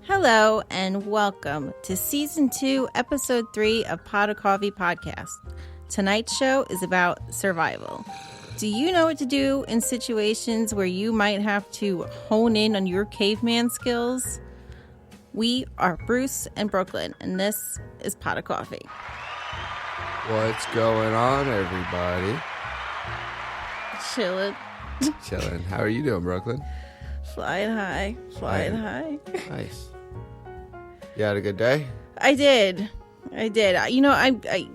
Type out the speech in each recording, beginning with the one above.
Hello and welcome to Season 2, Episode 3 of Pot of Coffee Podcast. Tonight's show is about survival. Do you know what to do in situations where you might have to hone in on your caveman skills? We are Bruce and Brooklyn, and this is Pot of Coffee. What's going on, everybody? Chilling. Chilling. How are you doing, Brooklyn? Flying high. Nice. You had a good day? I did. You know, I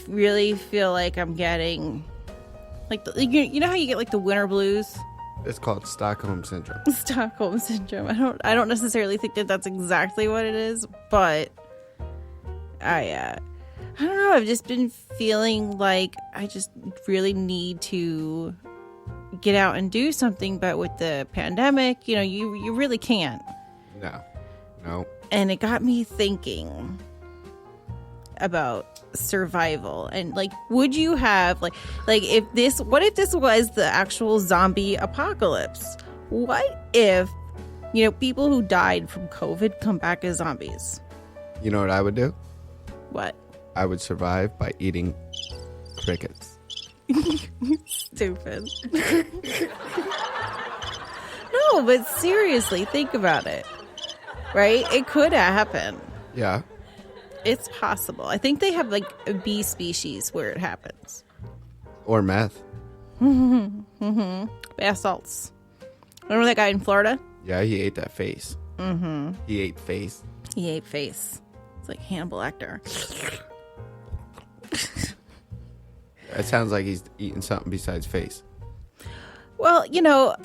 really feel like I'm getting, like, you know how you get like the winter blues? It's called Stockholm Syndrome. Stockholm Syndrome. I don't necessarily think that that's exactly what it is, but I don't know. I've just been feeling like I just really need to get out and do something, but with the pandemic, you know, you really can't. No. And it got me thinking about survival and like, would you have what if this was the actual zombie apocalypse? What if, you know, people who died from COVID come back as zombies? You know what I would do? What? I would survive by eating crickets. Stupid. No, but seriously, think about it. Right? It could happen. Yeah. It's possible. I think they have like a bee species where it happens. Or meth. Bath salts. Remember that guy in Florida? Yeah, he ate that face. Mm-hmm. He ate face. He ate face. It's like Hannibal Lecter. It sounds like he's eating something besides face. Well, you know,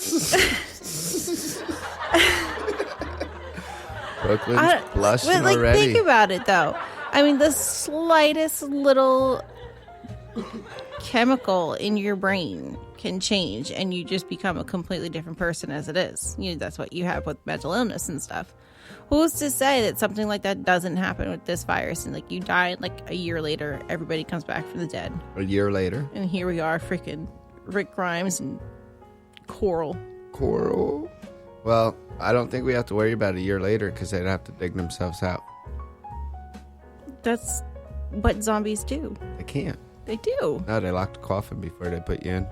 Brooklyn's blushing but like, already. think about it, though. I mean, the slightest little chemical in your brain can change, and you just become a completely different person as it is. You know, that's what you have with mental illness and stuff. Who's to say that something like that doesn't happen with this virus, and like you die like a year later, everybody comes back from the dead. A year later. And here we are, freaking Rick Grimes and Coral. Well, I don't think we have to worry about a year later because they'd have to dig themselves out. That's what zombies do. They can't. They do. No, they lock the coffin before they put you in.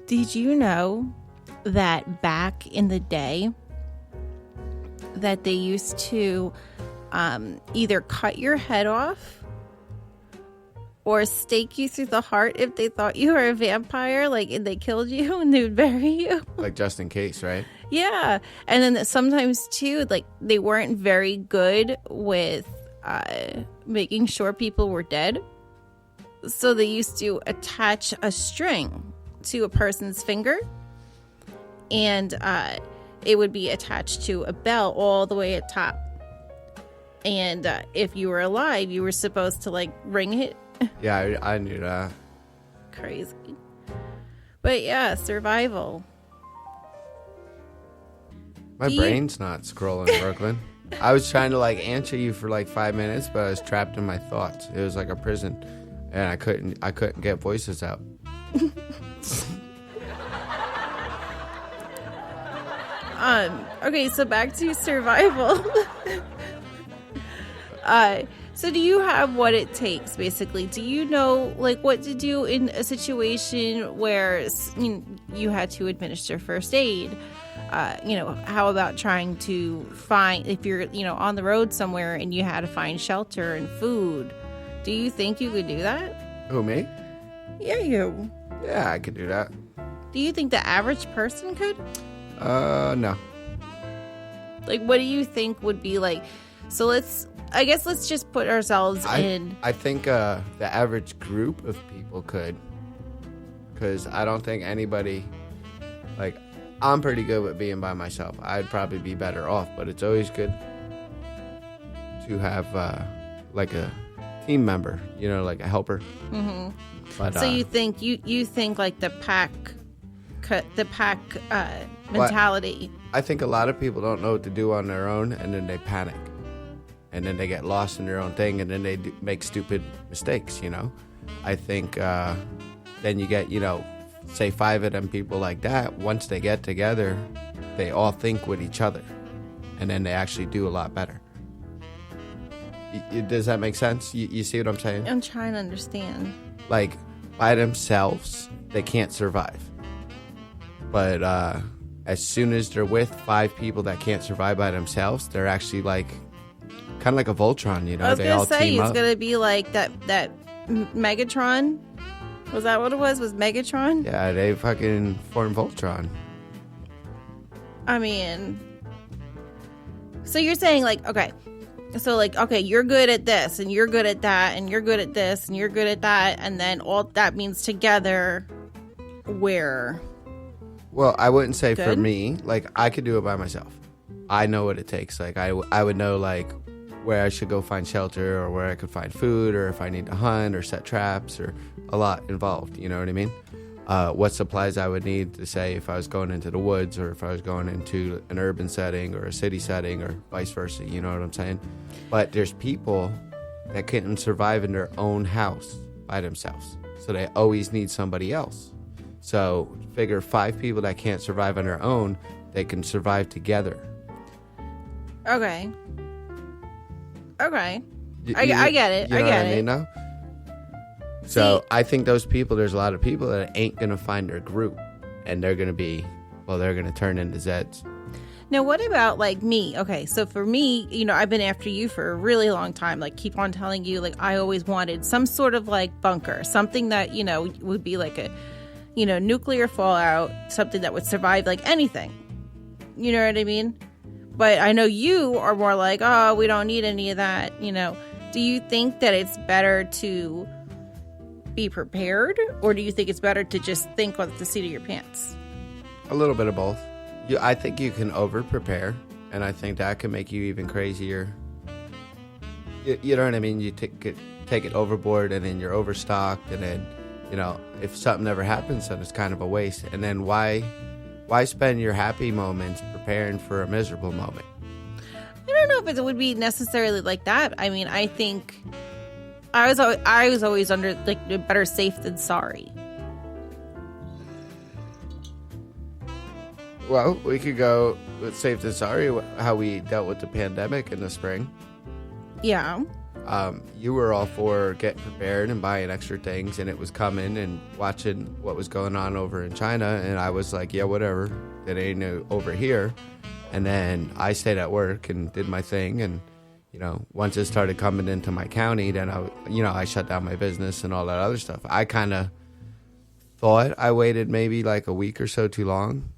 Did you know that back in the day that they used to either cut your head off or stake you through the heart if they thought you were a vampire, like, and they killed you and they would bury you? Like, just in case, right? Yeah. And then sometimes, too, like, they weren't very good with making sure people were dead. So they used to attach a string to a person's finger, and it would be attached to a bell all the way at top. And if you were alive, you were supposed to, like, ring it. Yeah, I knew that. Crazy. But yeah, survival. My brain's not scrolling, Brooklyn. I was trying to like answer you for like 5 minutes, but I was trapped in my thoughts. It was like a prison, and I couldn't get voices out. Okay, so back to survival. So do you have what it takes, basically? Do you know, like, what to do in a situation where you had to administer first aid? You know, how about trying to find, if you're, you know, on the road somewhere and you had to find shelter and food, do you think you could do that? Who, me? Yeah, you. Yeah, I could do that. Do you think the average person could? No. Like, what do you think would be like, so let's just put ourselves in. I think the average group of people could, because I don't think anybody, like, I'm pretty good with being by myself. I'd probably be better off, but it's always good to have like a team member, you know, like a helper. Mm-hmm. But, so you think like the pack mentality. Well, I think a lot of people don't know what to do on their own, and then they panic, and then they get lost in their own thing, and then they make stupid mistakes, you know. I think then you get, you know, say 5 of them people like that. Once they get together, they all think with each other, and then they actually do a lot better. Does that make sense? You see what I'm saying? I'm trying to understand. Like, by themselves, they can't survive. But as soon as they're with 5 people that can't survive by themselves, they're actually like, kind of like a Voltron, you know? I was they gonna all say team it's up. gonna be like that Megatron. Was that what it was? Was Megatron? Yeah, they fucking form Voltron. I mean, so you're saying like, okay, so like, okay, you're good at this, and you're good at that, and you're good at this, and you're good at that, and then all that means together, where? Well, I wouldn't say for Good. me. Like, I could do it by myself. I know what it takes. Like, I would know, like, where I should go find shelter, or where I could find food, or if I need to hunt or set traps, or a lot involved. You know what I mean? What supplies I would need to say if I was going into the woods, or if I was going into an urban setting or a city setting, or vice versa. You know what I'm saying? But there's people that couldn't survive in their own house by themselves. So they always need somebody else. So figure 5 people that can't survive on their own, they can survive together. Okay. Okay. You- I get it. You know I get what I it. mean, no? So See- I think those people, there's a lot of people that ain't going to find their group. And they're going to be, well, they're going to turn into Zeds. Now, what about like me? Okay, so for me, you know, I've been after you for a really long time. Like, keep on telling you, like, I always wanted some sort of like bunker, something that, you know, would be like a, you know, nuclear fallout, something that would survive like anything. You know what I mean? But I know you are more like, oh, we don't need any of that. You know, do you think that it's better to be prepared, or do you think it's better to just think with the seat of your pants? A little bit of both. I think you can over-prepare, and I think that can make you even crazier. You know what I mean? You take it overboard, and then you're overstocked, and then, you know, if something never happens, then it's kind of a waste. And then why spend your happy moments preparing for a miserable moment? I don't know if it would be necessarily like that. I mean, I think I was always under like better safe than sorry. Well, we could go with safe than sorry, how we dealt with the pandemic in the spring. Yeah. You were all for getting prepared and buying extra things, and it was coming, and watching what was going on over in China, and I was like, yeah, whatever, it ain't over here. And then I stayed at work and did my thing, and, you know, once it started coming into my county, then I shut down my business and all that other stuff. I kind of thought I waited maybe like a week or so too long,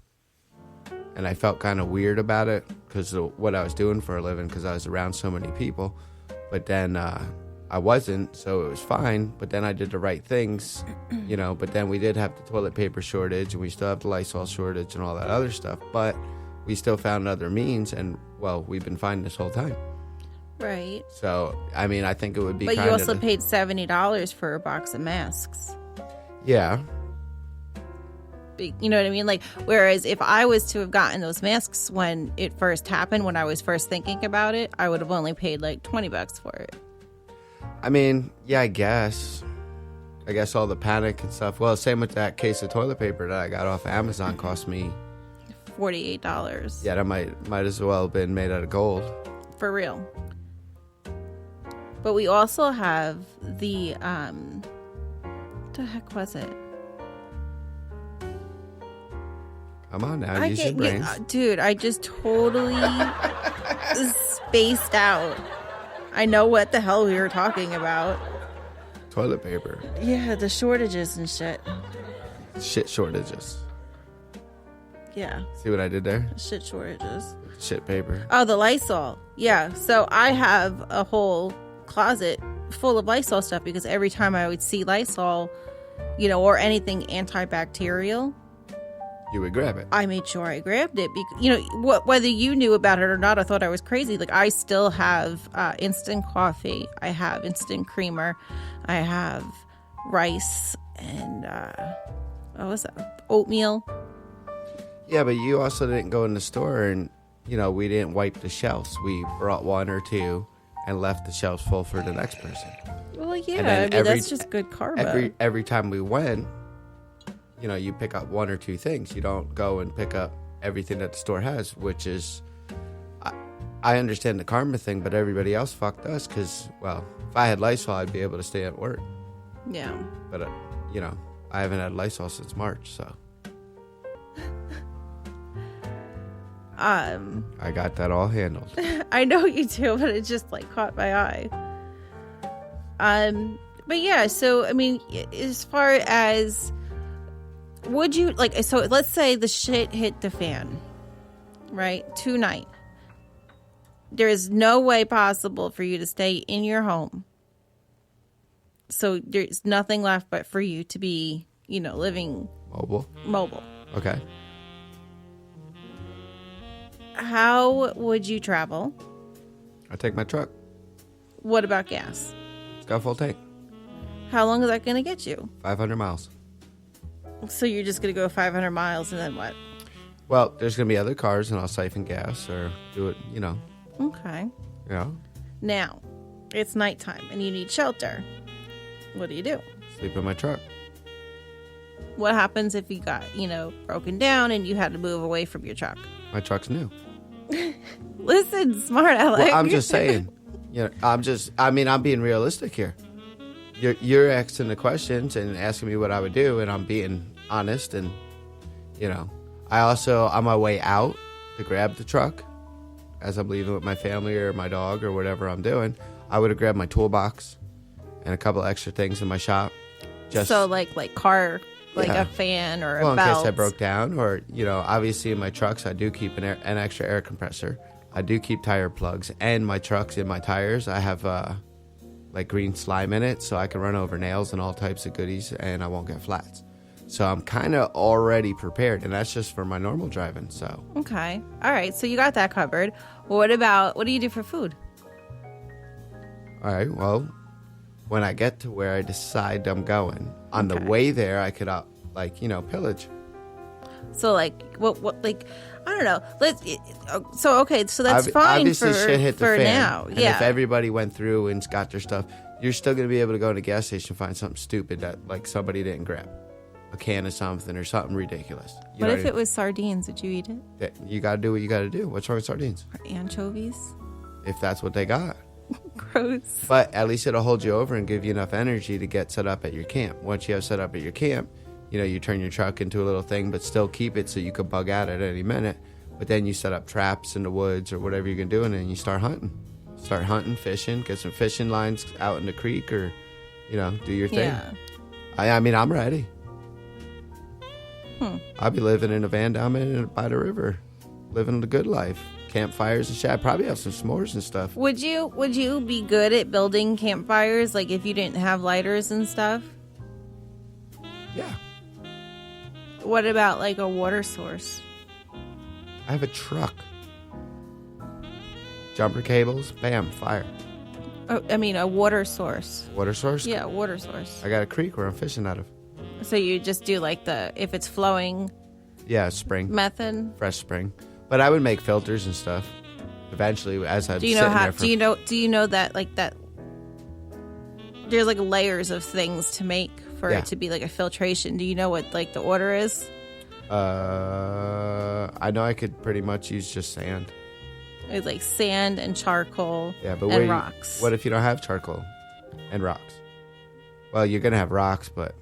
and I felt kind of weird about it because of what I was doing for a living, because I was around so many people. But then I wasn't, so it was fine. But then I did the right things, you know. But then we did have the toilet paper shortage, and we still have the Lysol shortage and all that other stuff. But we still found other means, and, well, we've been fine this whole time. Right. So, I mean, I think it would be But kind you of... also paid $70 for a box of masks. Yeah. You know what I mean? Like, whereas if I was to have gotten those masks when it first happened, when I was first thinking about it, I would have only paid like $20 for it. I mean, yeah, I guess all the panic and stuff. Well, same with that case of toilet paper that I got off Amazon, cost me $48. Yeah, that might as well have been made out of gold. For real. But we also have the what the heck was it? Come on now, use your brains. Dude, I just totally spaced out. I know what the hell we were talking about. Toilet paper. Yeah, the shortages and shit. Shit shortages. Yeah, See what I did there? shit shortages. Shit paper. Oh, the Lysol. Yeah, so I have a whole closet full of Lysol stuff because every time I would see Lysol, you know, or anything antibacterial, You would grab it. I made sure I grabbed it. Because, you know, whether you knew about it or not, I thought I was crazy. Like, I still have instant coffee. I have instant creamer. I have rice and, what was that? Oatmeal. Yeah, but you also didn't go in the store and, you know, we didn't wipe the shelves. We brought one or two and left the shelves full for the next person. Well, yeah, And then I mean, that's just good karma. Every time we went, you know, you pick up one or two things. You don't go and pick up everything that the store has, which is, I understand the karma thing, but everybody else fucked us because, well, if I had Lysol, I'd be able to stay at work. Yeah. But, I haven't had Lysol since March, so. I got that all handled. I know you do, but it just like caught my eye. But yeah, so I mean, as far as would you like, so let's say the shit hit the fan, right? Tonight. There is no way possible for you to stay in your home. So there's nothing left but for you to be, living Mobile. Okay. How would you travel? I take my truck. What about gas? It's got a full tank. How long is that going to get you? 500 miles. So you're just going to go 500 miles and then what? Well, there's going to be other cars and I'll siphon gas or do it, Okay. Now, it's nighttime and you need shelter. What do? Sleep in my truck. What happens if you got, broken down and you had to move away from your truck? My truck's new. Listen, smart Alex. Well, I'm just saying. I'm being realistic here. You're asking the questions and asking me what I would do, and I'm being honest. And, I also, on my way out to grab the truck, as I'm leaving with my family or my dog or whatever I'm doing, I would have grabbed my toolbox and a couple extra things in my shop. So like car, like a fan or a belt. In case I broke down, or obviously in my trucks I do keep an extra air compressor. I do keep tire plugs, and my trucks in my tires I have like green slime in it, so I can run over nails and all types of goodies, and I won't get flats. So I'm kind of already prepared, and that's just for my normal driving. So okay, all right. So you got that covered. What do you do for food? All right. Well, when I get to where I decide I'm going, on the way there, I could pillage. So what I don't know. So that's fine obviously for shit hit the fan, now. And yeah. if everybody went through and got their stuff, you're still going to be able to go in a gas station and find something stupid that somebody didn't grab. A can of something or something ridiculous. What if it was sardines? Would you eat it? You got to do what you got to do. What's wrong with sardines? Or anchovies? If that's what they got. Gross. But at least it'll hold you over and give you enough energy to get set up at your camp. Once you have set up at your camp, you turn your truck into a little thing, but still keep it so you could bug out at any minute. But then you set up traps in the woods or whatever you're going to do, and then you start hunting. Start hunting, fishing, get some fishing lines out in the creek, or, do your thing. Yeah. I'm ready. I'll be living in a van down by the river, living the good life. Campfires and shit. I'd probably have some s'mores and stuff. Would you be good at building campfires, like if you didn't have lighters and stuff? Yeah. What about like a water source? I have a truck. Jumper cables, bam, fire. Oh, I mean a water source. Water source? Yeah, water source. I got a creek where I'm fishing out of. So you just do like if it's flowing. Yeah, spring. Method. Fresh spring. But I would make filters and stuff. Eventually, as I'd do you know that like that? There's like layers of things to make for it to be like a filtration. Do you know what like the order is? I know I could pretty much use just sand. It's like sand and charcoal. Yeah, but and rocks. What if you don't have charcoal and rocks? Well, you're gonna have rocks, but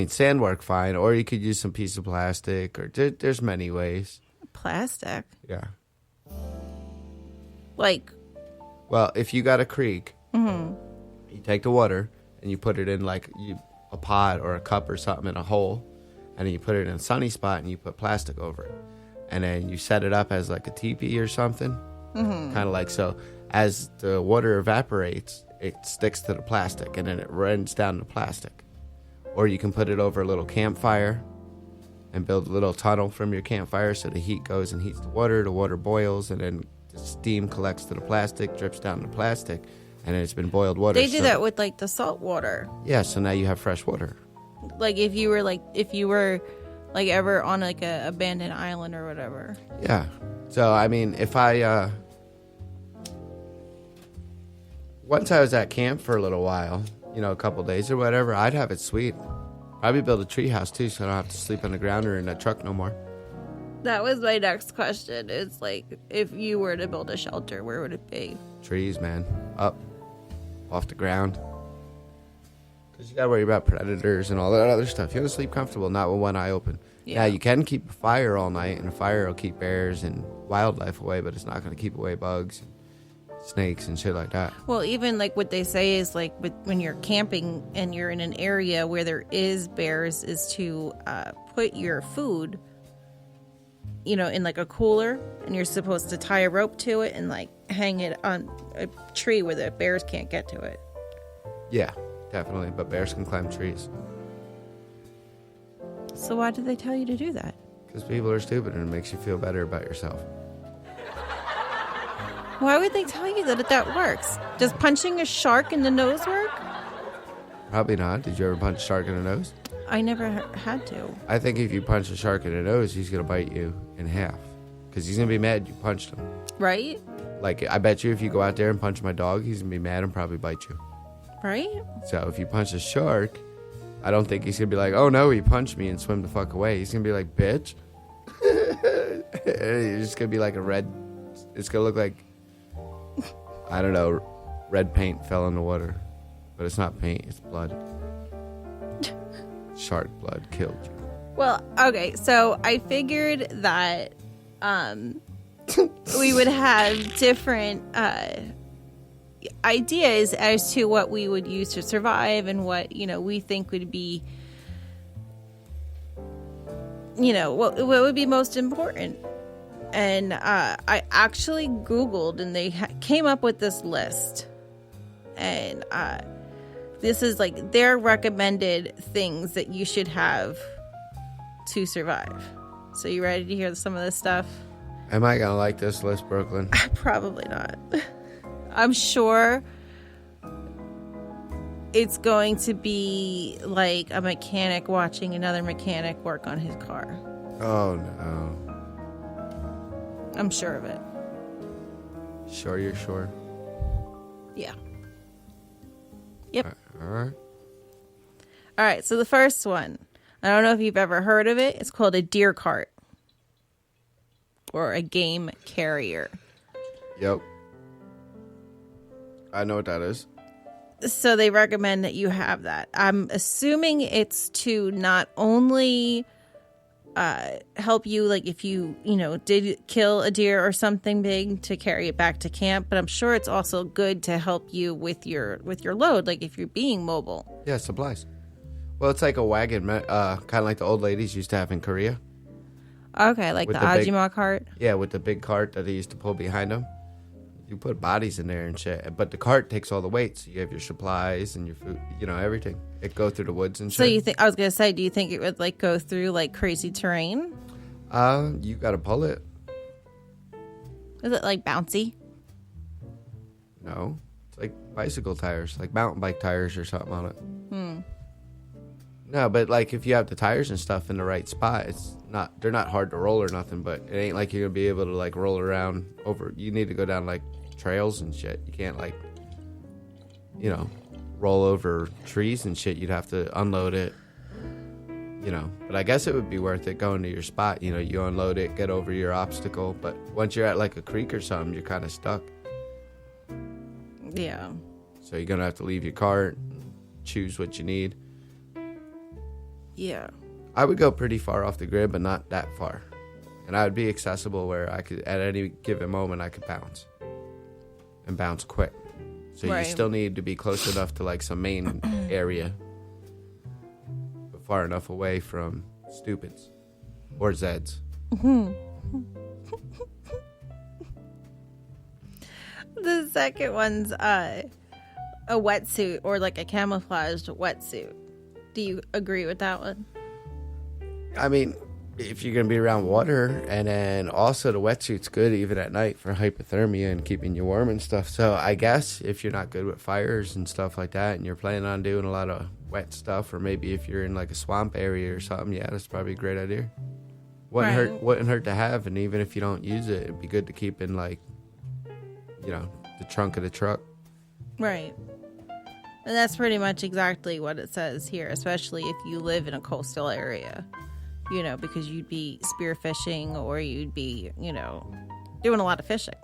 sand work fine. Or you could use some piece of plastic, or there's many ways. Plastic. Yeah. Well, if you got a creek, you take the water and you put it in a pot or a cup or something in a hole, and then you put it in a sunny spot and you put plastic over it, and then you set it up as like a teepee or something, kind of like so. As the water evaporates, it sticks to the plastic and then it runs down the plastic. Or you can put it over a little campfire and build a little tunnel from your campfire so the heat goes and heats the water boils, and then the steam collects to the plastic, drips down the plastic, and then it's been boiled water. They do that with like the salt water. Yeah, so now you have fresh water. Like if you were ever on like a abandoned island or whatever. Yeah. So if I once I was at camp for a little while, a couple days or whatever, I'd have it sweet. Probably build a tree house too, so I don't have to sleep on the ground or in that truck no more. That was my next question. It's like, if you were to build a shelter, where would it be? Trees, man. Up. Off the ground. Because you got to worry about predators and all that other stuff. You want to sleep comfortable, not with one eye open. Yeah, you can keep a fire all night, and a fire will keep bears and wildlife away, but it's not going to keep away bugs, and snakes, and shit like that. Well, even like what they say is like when you're camping and you're in an area where there is bears, is to put your food, in like a cooler, and you're supposed to tie a rope to it and like hang it on a tree where the bears can't get to it. Yeah, definitely. But bears can climb trees. So why did they tell you to do that? Because people are stupid and it makes you feel better about yourself. Why would they tell you that works? Does punching a shark in the nose work? Probably not. Did you ever punch a shark in the nose? I never had to. I think if you punch a shark in the nose, he's going to bite you in half. Because he's going to be mad you punched him. Right? Like, I bet you if you go out there and punch my dog, he's going to be mad and probably bite you. Right? So if you punch a shark, I don't think he's going to be like, oh no, he punched me and swim the fuck away. He's going to be like, bitch. It's just going to be like it's going to look like, I don't know, red paint fell in the water. But it's not paint, it's blood. Shark blood killed you. Well, okay, so I figured that we would have different ideas as to what we would use to survive and what, we think would be, what would be most important. And I actually Googled and they came up with this list. And this is like their recommended things that you should have to survive. So you ready to hear some of this stuff? Am I going to like this list, Brooklyn? Probably not. I'm sure it's going to be like a mechanic watching another mechanic work on his car. Oh, no. I'm sure of it. Sure, you're sure? Yeah. Yep. All right. All right, so the first one. I don't know if you've ever heard of it. It's called a deer cart. Or a game carrier. Yep. I know what that is. So they recommend that you have that. I'm assuming it's to not only help you, like if you, did kill a deer or something big, to carry it back to camp, but I'm sure it's also good to help you with your load, like if you're being mobile. Yeah, supplies. Well, it's like a wagon, kind of like the old ladies used to have in Korea. Okay, like with the Ajima cart? Yeah, with the big cart that they used to pull behind them. You put bodies in there and shit. But the cart takes all the weight. So you have your supplies and your food, everything. It go through the woods and shit. So you think, I was going to say, do you think it would like go through like crazy terrain? You got to pull it. Is it like bouncy? No. It's like bicycle tires, like mountain bike tires or something on it. No, but like if you have the tires and stuff in the right spot, they're not hard to roll or nothing, but it ain't like you're gonna be able to like roll around you need to go down like trails and shit. You can't like, roll over trees and shit. You'd have to unload it, but I guess it would be worth it going to your spot. You unload it, get over your obstacle, but once you're at like a creek or something, you're kind of stuck. Yeah. So you're gonna have to leave your cart, choose what you need. Yeah. I would go pretty far off the grid, but not that far. And I would be accessible where I could, at any given moment, I could bounce. And bounce quick. So You still need to be close enough to like some main area. But far enough away from stupids. Or Zeds. The second one's a wetsuit, or like a camouflaged wetsuit. Do you agree with that one? I mean, if you're going to be around water, and then also the wetsuit's good even at night for hypothermia and keeping you warm and stuff. So I guess if you're not good with fires and stuff like that, and you're planning on doing a lot of wet stuff, or maybe if you're in like a swamp area or something, yeah, that's probably a great idea. Wouldn't hurt to have, and even if you don't use it, it'd be good to keep in like, the trunk of the truck. Right. And that's pretty much exactly what it says here, especially if you live in a coastal area. because you'd be spearfishing or you'd be, doing a lot of fishing.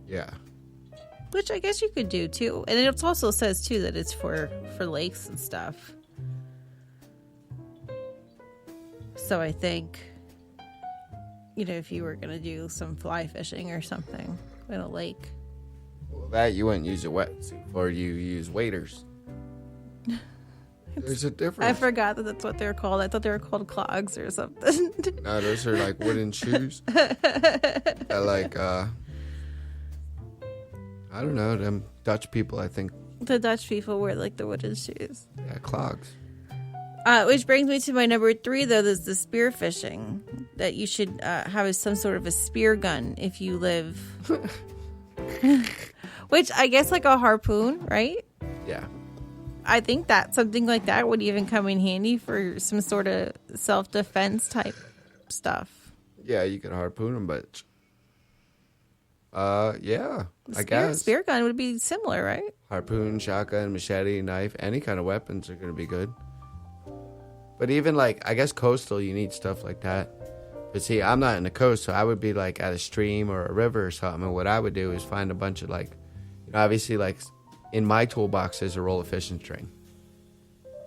Yeah. Which I guess you could do too. And it also says too that it's for lakes and stuff. So I think, if you were going to do some fly fishing or something in a lake. Well, that you wouldn't use a wetsuit or you use waders. There's a difference. I forgot that's what they're called. I thought they were called clogs or something. No, those are like wooden shoes. That like, I don't know, them Dutch people, I think. The Dutch people wear like the wooden shoes. Yeah, clogs. Which brings me to my number 3, though. There's the spear fishing. That you should have some sort of a spear gun if you live. Which I guess like a harpoon, right? Yeah. I think that something like that would even come in handy for some sort of self-defense type stuff. Yeah, you could harpoon them, but... yeah, I guess. Spear gun would be similar, right? Harpoon, shotgun, machete, knife, any kind of weapons are going to be good. But even like, I guess coastal, you need stuff like that. But see, I'm not in the coast, so I would be like at a stream or a river or something. And what I would do is find a bunch of like, obviously like in my toolbox is a roll of fishing string.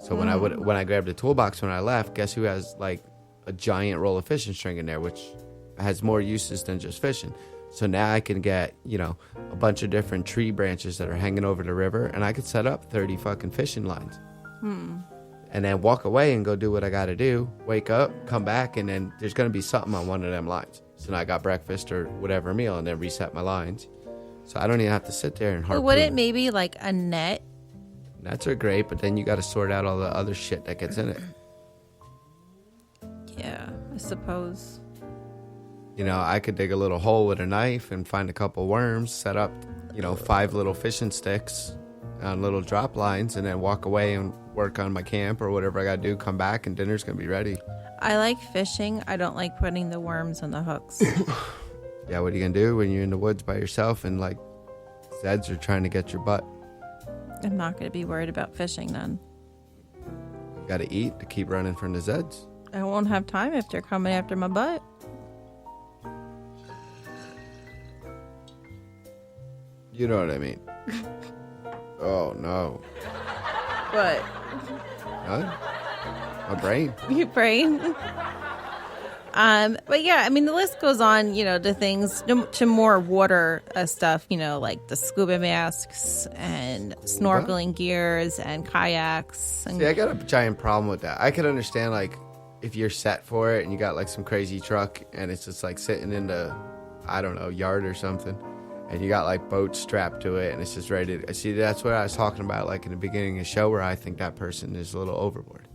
So when I grabbed the toolbox when I left, guess who has like a giant roll of fishing string in there, which has more uses than just fishing. So now I can get, a bunch of different tree branches that are hanging over the river, and I could set up 30 fucking fishing lines. And then walk away and go do what I got to do, wake up, come back, and then there's going to be something on one of them lines. So now I got breakfast or whatever meal, and then reset my lines. So I don't even have to sit there and harpoon. Would it maybe like a net? Nets are great, but then you got to sort out all the other shit that gets in it. Yeah, I suppose. I could dig a little hole with a knife and find a couple worms, set up, 5 little fishing sticks on little drop lines, and then walk away and work on my camp or whatever I got to do, come back, and dinner's going to be ready. I like fishing. I don't like putting the worms on the hooks. Yeah, what are you going to do when you're in the woods by yourself and, like, Zeds are trying to get your butt? I'm not going to be worried about fishing then. You got to eat to keep running from the Zeds. I won't have time if they're coming after my butt. You know what I mean. Oh, no. What? Huh? My brain. Your brain? But yeah, I mean, the list goes on, to things, to more water stuff, like the scuba masks and snorkeling gears and kayaks. And See, I got a giant problem with that. I could understand, like, if you're set for it and you got, like, some crazy truck and it's just, like, sitting in the, I don't know, yard or something. And you got, like, boats strapped to it, and it's just ready to... See, that's what I was talking about, like, in the beginning of the show, where I think that person is a little overboard.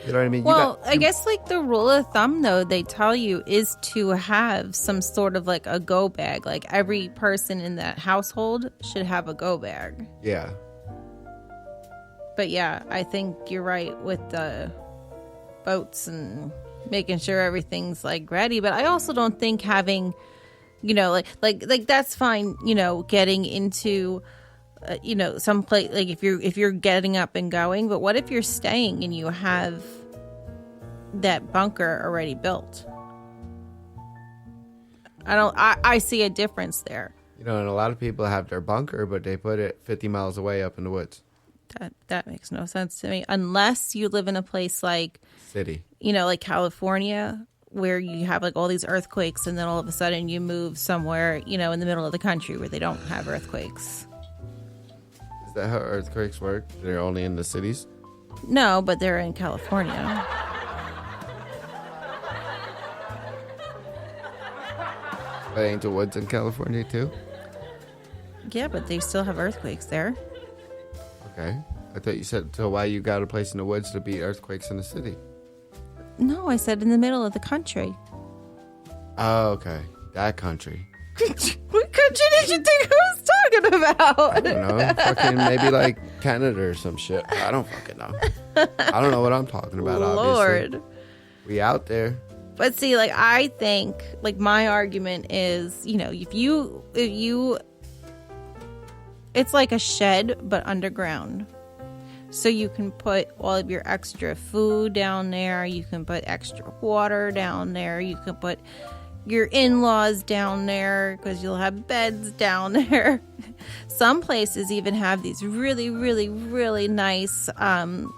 You know what I mean? Well, I guess, like, the rule of thumb, though, they tell you, is to have some sort of, like, a go bag. Like, every person in that household should have a go bag. Yeah. But, yeah, I think you're right with the boats and making sure everything's, like, ready. But I also don't think having... like that's fine, getting into, some place, like if you're getting up and going, but what if you're staying and you have that bunker already built? I see a difference there. And a lot of people have their bunker, but they put it 50 miles away up in the woods. That makes no sense to me, unless you live in a place like City, like California, where you have like all these earthquakes and then all of a sudden you move somewhere, in the middle of the country where they don't have earthquakes. Is that how earthquakes work? They're only in the cities? No, but they're in California. But ain't the woods in California too? Yeah, but they still have earthquakes there. Okay. I thought you said, so why you got a place in the woods to beat earthquakes in the city? No, I said in the middle of the country. Oh, okay. That country. What country did you think I was talking about? I don't know. Fucking maybe like Canada or some shit. I don't fucking know. I don't know what I'm talking about, Lord. obviously. We out there. But see, like, I think, like, my argument is, if you, it's like a shed, but underground. So you can put all of your extra food down there. You can put extra water down there. You can put your in-laws down there because you'll have beds down there. Some places even have these really, really, really nice,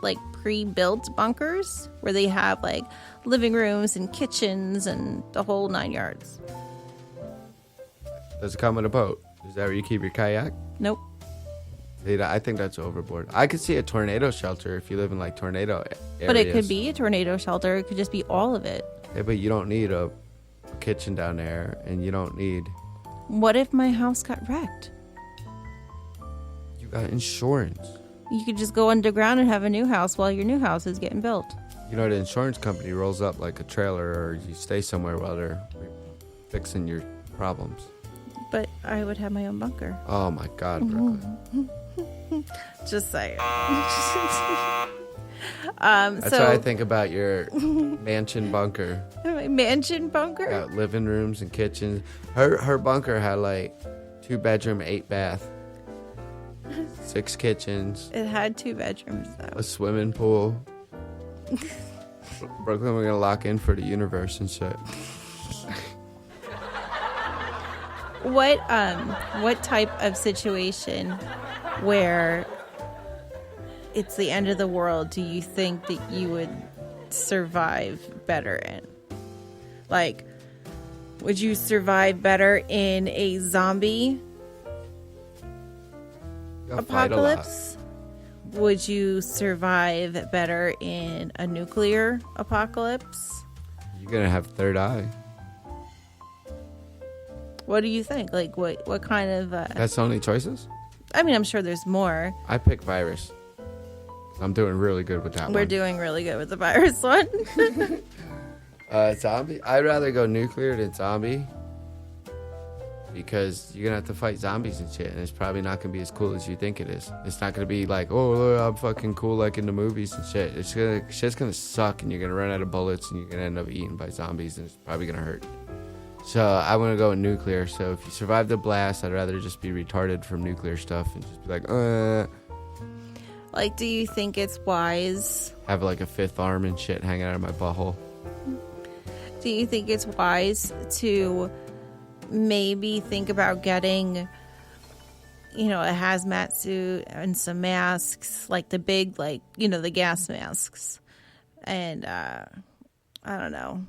like pre-built bunkers where they have like living rooms and kitchens and the whole 9 yards. Does it come with a boat? Is that where you keep your kayak? Nope. I think that's overboard. I could see a tornado shelter if you live in like tornado areas. But it could be a tornado shelter. It could just be all of it. Yeah, but you don't need a kitchen down there, and you don't need... What if my house got wrecked? You got insurance. You could just go underground and have a new house while your new house is getting built. You know, the insurance company rolls up like a trailer, or you stay somewhere while they're fixing your problems. But I would have my own bunker. Oh my God, Brooklyn. Just saying. That's what I think about your mansion bunker. My mansion bunker? Got living rooms and kitchens. Her bunker had like 2-bedroom, 8-bath, 6 kitchens. It had 2 bedrooms though. A swimming pool. Brooklyn, we're gonna lock in for the universe and shit. What type of situation where it's the end of the world do you think that you would survive better in? Like, would you survive better in a zombie apocalypse? Would you survive better in a nuclear apocalypse? You're gonna have third eye. What do you think? Like, what kind of... That's the only choices? I mean, I'm sure there's more. I pick virus. I'm doing really good with that one. We're doing really good with the virus one. Zombie? I'd rather go nuclear than zombie. Because you're going to have to fight zombies and shit. And it's probably not going to be as cool as you think it is. It's not going to be like, oh, look, I'm fucking cool like in the movies and shit. Shit's going to suck and you're going to run out of bullets and you're going to end up eaten by zombies and it's probably going to hurt. So I want to go with nuclear. So if you survive the blast, I'd rather just be retarded from nuclear stuff and just be like, Like, do you think it's wise? Have like a 5th arm and shit hanging out of my butthole. Do you think it's wise to maybe think about getting, you know, a hazmat suit and some masks, like the big, like, you know, the gas masks, and I don't know,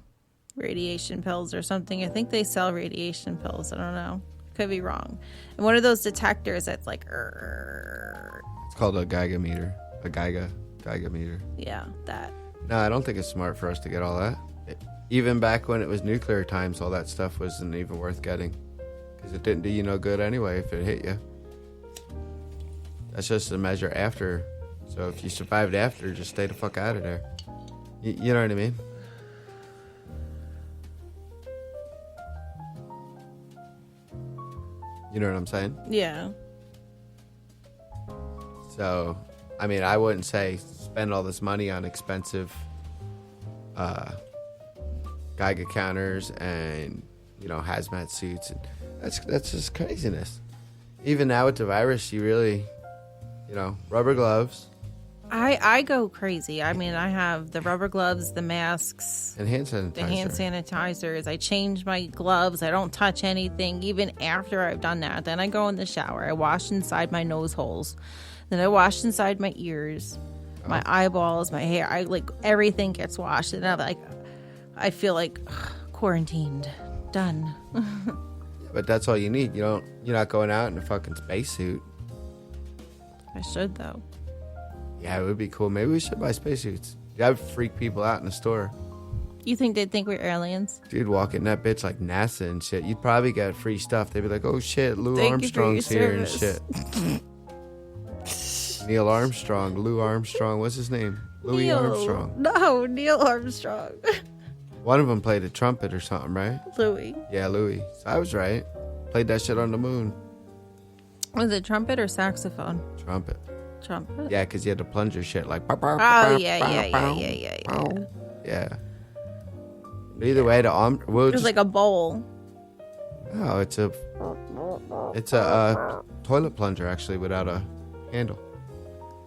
radiation pills or something? I think they sell radiation pills. I don't know. Could be wrong. And one of those detectors that's like, it's called a Geiger meter. A Geiger meter. Yeah, that. No, I don't think it's smart for us to get all that. Even back when it was nuclear times, all that stuff wasn't even worth getting. Because it didn't do you no good anyway if it hit you. That's just a measure after. So if you survived after, just stay the fuck out of there. You know what I mean? You know what I'm saying? Yeah. So, I mean, I wouldn't say spend all this money on expensive Geiger counters and, you know, hazmat suits. And that's just craziness. Even now with the virus, you really, you know, rubber gloves. I go crazy. I mean, I have the rubber gloves, the masks, and hand sanitizer. The hand sanitizers. I change my gloves. I don't touch anything even after I've done that. Then I go in the shower. I wash inside my nose holes. Then I wash inside my ears, my eyeballs, my hair. I like everything gets washed. And I feel like quarantined. Done. But that's all you need. You're not going out in a fucking spacesuit. I should though. Yeah, it would be cool. Maybe we should buy spacesuits. That would freak people out in the store. You think they'd think we're aliens? Dude, walk in that bitch like NASA and shit. You'd probably get free stuff. They'd be like, oh shit, Lou Armstrong's here and shit. Neil Armstrong, Lou Armstrong. What's his name? Louis Armstrong. No, Neil Armstrong. One of them played a trumpet or something, right? Louis. Yeah, Louis. So I was right. Played that shit on the moon. Was it trumpet or saxophone? Trumpet. Trumpet? Yeah, because you had to plunger shit like... Oh, yeah. Yeah. But either way, it was like a bowl. Oh, it's a toilet plunger, actually, without a handle.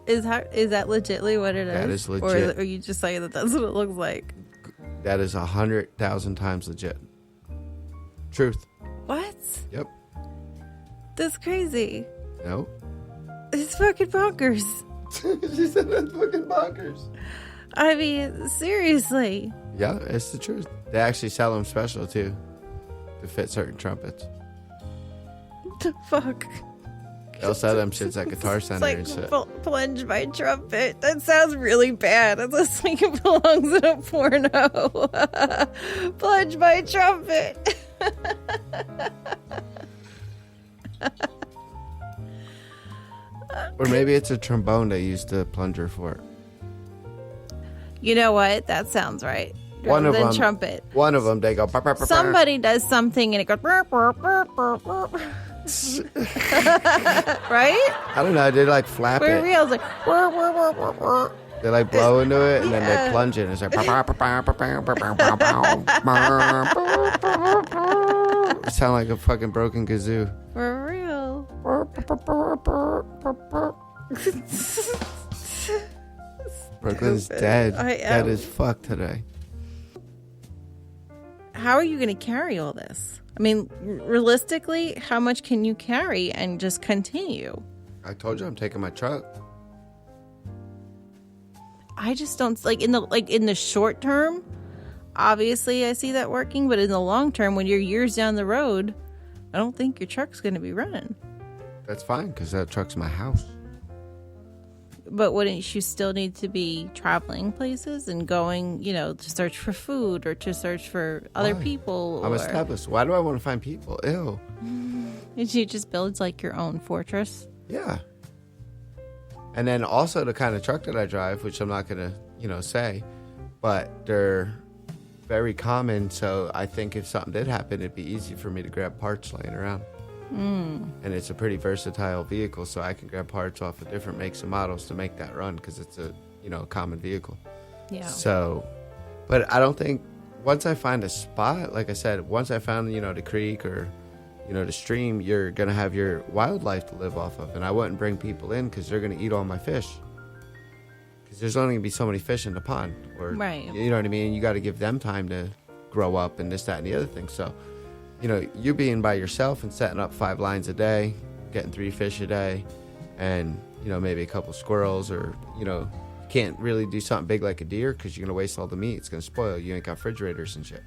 Is that legitly what it is? That is legit. Or are you just saying that that's what it looks like? That is 100,000 times legit. Truth. What? Yep. That's crazy. No. It's fucking bonkers. She said that's fucking bonkers. I mean, seriously. Yeah, it's the truth. They actually sell them special too, to fit certain trumpets. The fuck? They'll sell them shits at Guitar It's Center like and shit. plunge my trumpet. That sounds really bad. It looks like it belongs in a porno. Plunge my trumpet. Or maybe it's a trombone they used the plunger for. You know what? That sounds right. One of Rather than them. trumpet. One of them, they go. "Burr, burr, burr, burr." Somebody does something and it goes. Burr, burr, burr, burr, burr. Right? I don't know. They like flap For it. real. It's like. Burr, burr, burr, burr, burr. They like blow into it and then Yeah. they plunge it. And it's like. "Burr, burr, burr, burr, burr, burr, burr, burr, burr, burr, burr, burr." It sound like a fucking broken kazoo. For real. Burr, burr, burr, burr, burr, burr. Brooklyn's Stupid. dead. I Dead am. as fuck today. How are you going to carry all this? I mean, realistically, how much can you carry and just continue? I told you I'm taking my truck. I just don't in the short term. Obviously, I see that working, but in the long term, when you're years down the road, I don't think your truck's going to be running. That's fine because that truck's my house. But wouldn't you still need to be traveling places and going, to search for food or to search for other Why? people? I'm Or established. Why do I want to find people? Ew. did you just build like your own fortress? Yeah. And then also the kind of truck that I drive, which I'm not going to, say, but they're very common. So I think if something did happen, it'd be easy for me to grab parts laying around. And it's a pretty versatile vehicle, so I can grab parts off of different makes and models to make that run because it's a, common vehicle. Yeah. So, but I don't think once I find a spot, like I said, once I found, the creek or, the stream, you're going to have your wildlife to live off of. And I wouldn't bring people in because they're going to eat all my fish. Because there's only going to be so many fish in the pond. Or, Right. You know what I mean? You got to give them time to grow up and this, that, and the other thing. So, you being by yourself and setting up 5 lines a day, getting 3 fish a day, and, maybe a couple squirrels or, you can't really do something big like a deer because you're going to waste all the meat. It's going to spoil. You ain't got refrigerators and shit.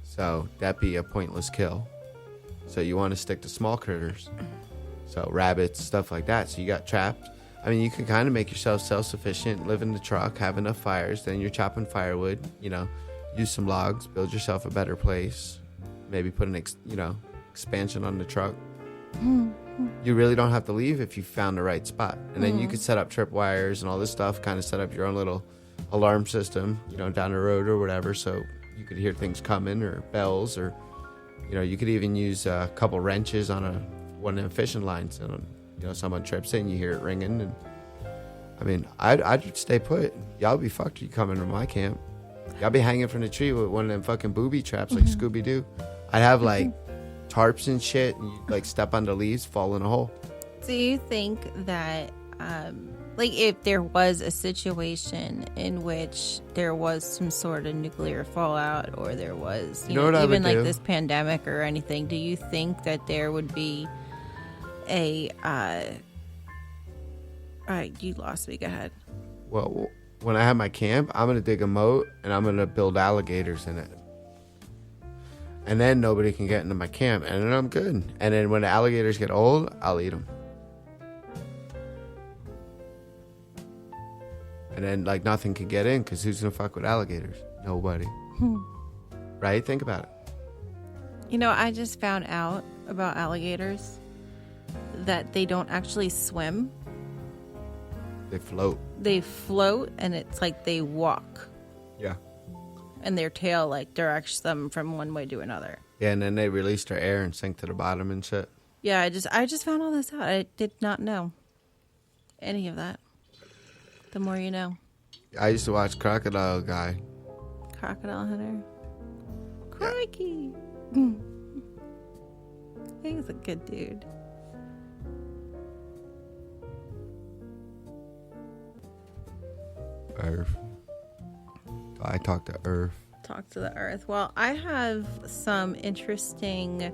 So that'd be a pointless kill. So you want to stick to small critters. So rabbits, stuff like that. So you got trapped. I mean, you can kind of make yourself self-sufficient, live in the truck, have enough fires. Then you're chopping firewood, use some logs, build yourself a better place. Maybe put an, expansion on the truck. You really don't have to leave if you found the right spot. And then you could set up tripwires and all this stuff, kind of set up your own little alarm system, down the road or whatever. So you could hear things coming or bells or, you could even use a couple wrenches on one of them fishing lines. And, someone trips in, you hear it ringing. And I mean, I'd stay put. Y'all be fucked. You coming to my camp. Y'all be hanging from the tree with one of them fucking booby traps like Scooby-Doo. I'd have like tarps and shit, and you'd like step on the leaves, fall in a hole. Do you think that, if there was a situation in which there was some sort of nuclear fallout, or there was, You know what I even would like do? this pandemic or anything, do you think that there would be a? You lost me. Go ahead. Well, when I have my camp, I'm gonna dig a moat and I'm gonna build alligators in it. And then nobody can get into my camp, and then I'm good. And then when the alligators get old, I'll eat them. And then like nothing can get in because who's gonna fuck with alligators? Nobody. Right? Think about it. I just found out about alligators that they don't actually swim. They float. They float, and it's like they walk, Yeah. and their tail like directs them from one way to another. Yeah, and then they release their air and sink to the bottom and shit. Yeah, I just found all this out. I did not know any of that. The more you know. I used to watch Crocodile Guy. Crocodile Hunter. Crikey. He's a good dude. Earth. I talk to Earth. Talk to the earth. Well, I have some interesting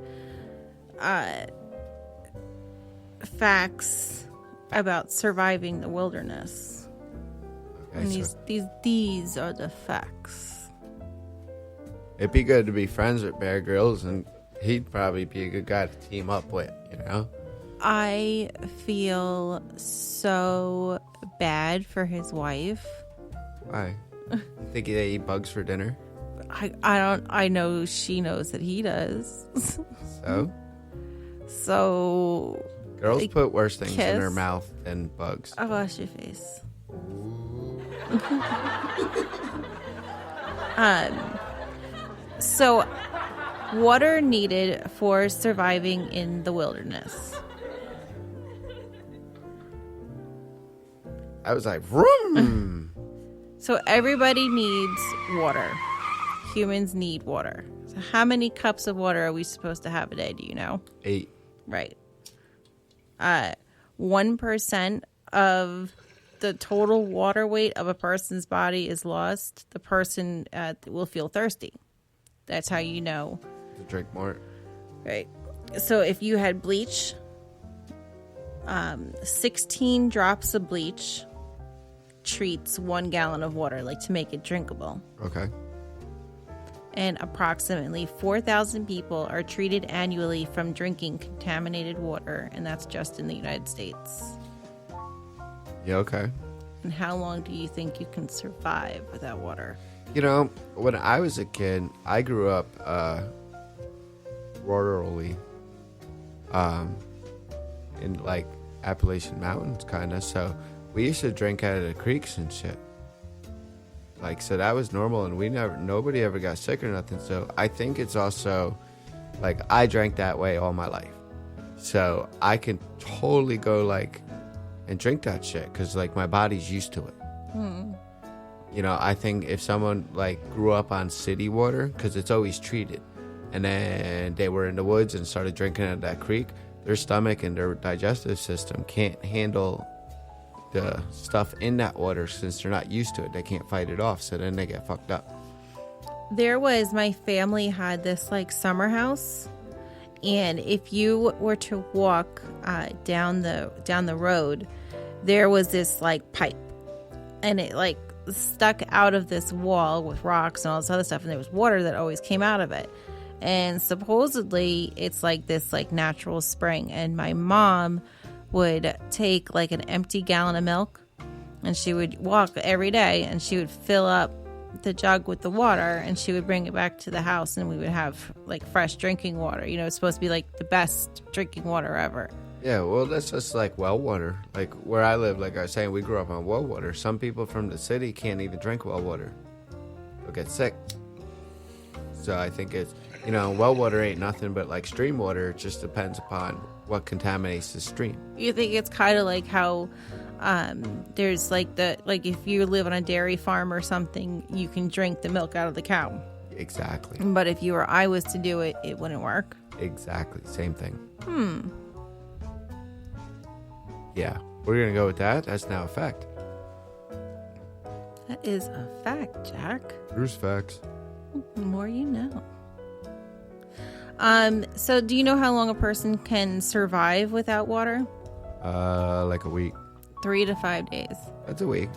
facts about surviving the wilderness. Okay, And so these are the facts. it'd be good to be friends with Bear Grylls, and he'd probably be a good guy to team up with, you know? I feel so bad for his wife. Why? Think they eat bugs for dinner? I know she knows that he does. So? So Girls They put worse things in kiss. their mouth than bugs. I'll wash your face. So water needed for surviving in the wilderness. I was like, vroom! So everybody needs water. Humans need water. So how many cups of water are we supposed to have a day? Do you know? 8. Right. 1% of the total water weight of a person's body is lost. The person will feel thirsty. That's how you know. To drink more. Right. So if you had bleach, 16 drops of bleach treats 1 gallon of water, like to make it drinkable. Okay. And approximately 4,000 people are treated annually from drinking contaminated water, and that's just in the United States. Yeah, okay. And how long do you think you can survive without water? You know, when I was a kid, I grew up rurally, in like Appalachian Mountains, kind of. So we used to drink out of the creeks and shit. Like, so that was normal, and nobody ever got sick or nothing. So I think it's also like I drank that way all my life, so I can totally go like and drink that shit because like my body's used to it. You know, I think if someone like grew up on city water, because it's always treated, and then they were in the woods and started drinking out of that creek, their stomach and their digestive system can't handle the stuff in that water since they're not used to it. They can't fight it off, so then they get fucked up. My family had this like summer house, and if you were to walk down the road, there was this like pipe, and it like stuck out of this wall with rocks and all this other stuff, and there was water that always came out of it. And supposedly it's like this like natural spring, and my mom would take like an empty gallon of milk, and she would walk every day, and she would fill up the jug with the water, and she would bring it back to the house, and we would have like fresh drinking water. You know, it's supposed to be like the best drinking water ever. Yeah, well, that's just like well water. Like where I live, like I was saying, we grew up on well water. Some people from the city can't even drink well water. They'll get sick. So I think it's, you know, well water ain't nothing but like stream water. It just depends upon what contaminates the stream. You think it's kind of like how there's like if you live on a dairy farm or something, you can drink the milk out of the cow. Exactly. But if you or I was to do it, it wouldn't work. Exactly. Same thing. Yeah. We're going to go with that. That's now a fact. That is a fact, Jack. Here's facts. The more you know. So do you know how long a person can survive without water? Like a week. 3 to 5 days. That's a week.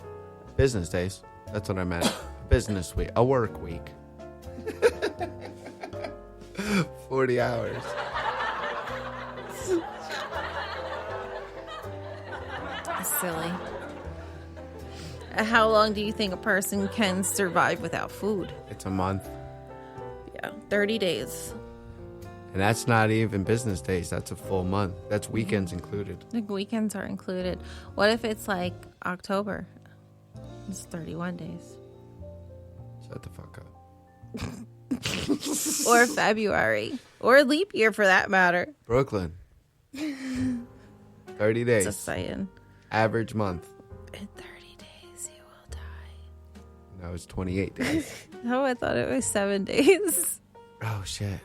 Business days. That's what I meant. Business week. A work week. 40 hours. Silly. How long do you think a person can survive without food? It's a month. Yeah, 30 days. And that's not even business days. That's a full month. That's weekends included. Like weekends are included. What if it's like October? It's 31 days. Shut the fuck up. Or February. Or leap year for that matter. Brooklyn. 30 days. Just saying. Average month. In 30 days you will die. No, it's 28 days. Oh, I thought it was 7 days. Oh, shit.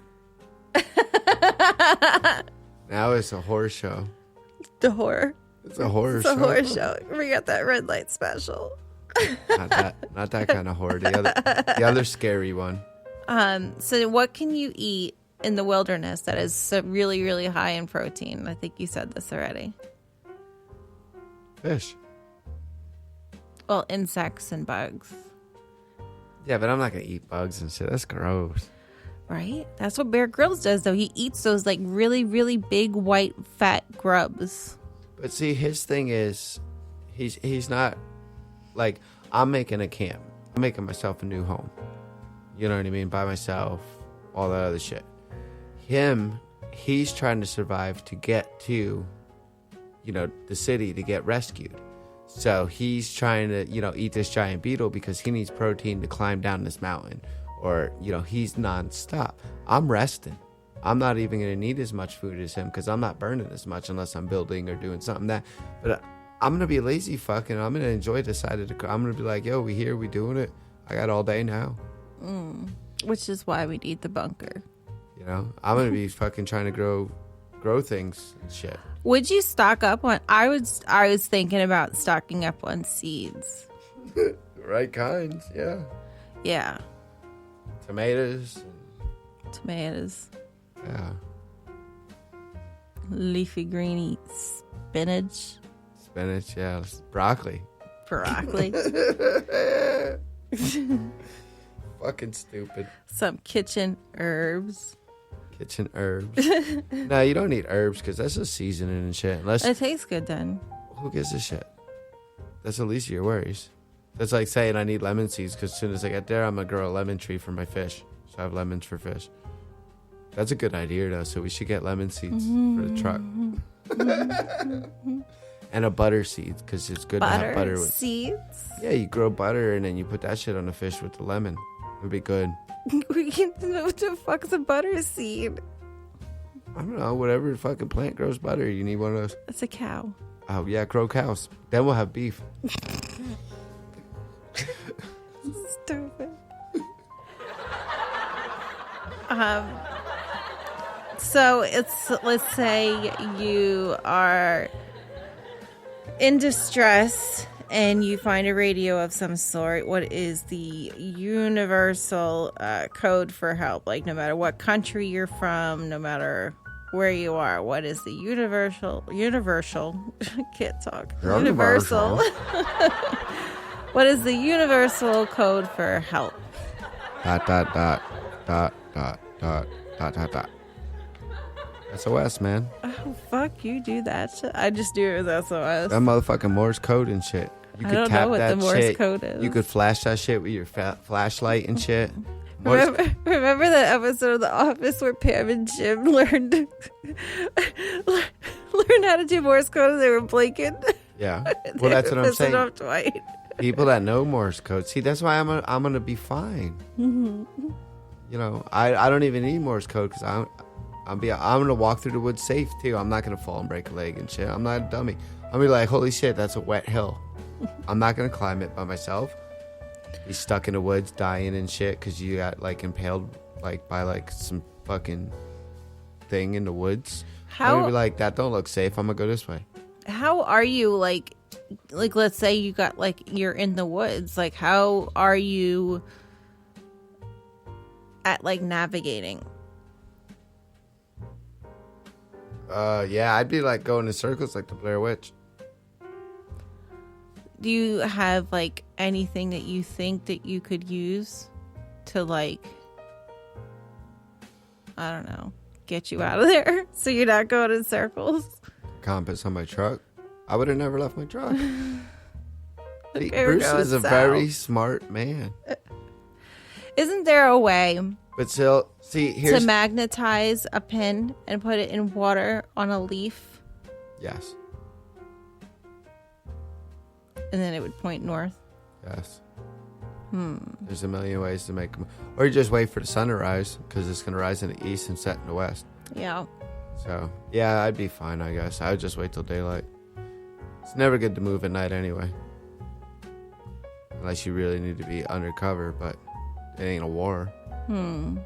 Now it's a horror show. The horror. It's a horror It's show. a horror show. We got that red light special. Not that kind of horror. The other scary one. So what can you eat in the wilderness that is so really, really high in protein? I think you said this already. Fish. Well, insects and bugs. Yeah, but I'm not gonna eat bugs and shit. That's gross. Right? That's what Bear Grylls does, though. He eats those like really, really big white fat grubs. But see, his thing is, he's not like, I'm making a camp. I'm making myself a new home. You know what I mean? By myself, all that other shit. He's trying to survive to get to, the city to get rescued. So he's trying to, eat this giant beetle because he needs protein to climb down this mountain. Or, he's nonstop. I'm resting. I'm not even going to need as much food as him because I'm not burning as much unless I'm building or doing something that. But I'm going to be a lazy fucking. I'm going to enjoy the side of the. I'm going to be like, yo, we here, we doing it. I got all day now. Which is why we need the bunker. I'm going to be fucking trying to grow things and shit. Would you stock up on? I was thinking about stocking up on seeds. Right kinds, yeah. Yeah. Tomatoes. Yeah. Leafy greeny spinach. Yeah. Broccoli. Fucking stupid. Some kitchen herbs. No, you don't need herbs because that's just seasoning and shit. Unless it tastes good then. Who gives a shit? That's the least of your worries. That's like saying I need lemon seeds because as soon as I get there, I'm going to grow a lemon tree for my fish. So I have lemons for fish. That's a good idea, though. So we should get lemon seeds for the truck. And a butter seeds because it's good to have butter with seeds. Yeah, you grow butter and then you put that shit on the fish with the lemon. It would be good. What the fuck's a butter seed? I don't know. Whatever fucking plant grows butter, you need one of those. It's a cow. Oh yeah, grow cows. Then we'll have beef. Stupid. So let's say you are in distress and you find a radio of some sort. What is the universal code for help? Like no matter what country you're from, no matter where you are, what is the universal can't talk. Universal. What is the universal code for help? ... SOS, man. Oh, fuck, you do that shit? I just do it with SOS. That motherfucking Morse code and shit. You I could don't tap know what that the Morse shit. code is. You could flash that shit with your flashlight and shit. Remember that episode of The Office where Pam and Jim learned how to do Morse code and they were blinking? Yeah. Well, that's what I'm saying. Off Dwight. People that know Morse code. See, that's why I'm gonna be fine. I don't even need Morse code because I'm gonna walk through the woods safe too. I'm not gonna fall and break a leg and shit. I'm not a dummy. I'm gonna be like, holy shit, that's a wet hill. I'm not gonna climb it by myself. Be stuck in the woods dying and shit because you got like impaled like by like some fucking thing in the woods. I'm gonna be like, that don't look safe. I'm gonna go this way. How are you like let's say you got like you're in the woods. Like how are you at like navigating? Yeah, I'd be like going in circles like the Blair Witch. Do you have like anything that you think that you could use to like, I don't know, get you out of there so you're not going in circles? Compass on my truck. I would have never left my truck. Okay, Bruce is a very smart man. Isn't there a way but still, see, here's to magnetize a pin and put it in water on a leaf? Yes. And then it would point north? Yes. There's a million ways to make them. Or you just wait for the sun to rise because it's going to rise in the east and set in the west. Yeah. So, yeah, I'd be fine, I guess. I would just wait till daylight. It's never good to move at night anyway. Unless you really need to be undercover, but it ain't a war. Well,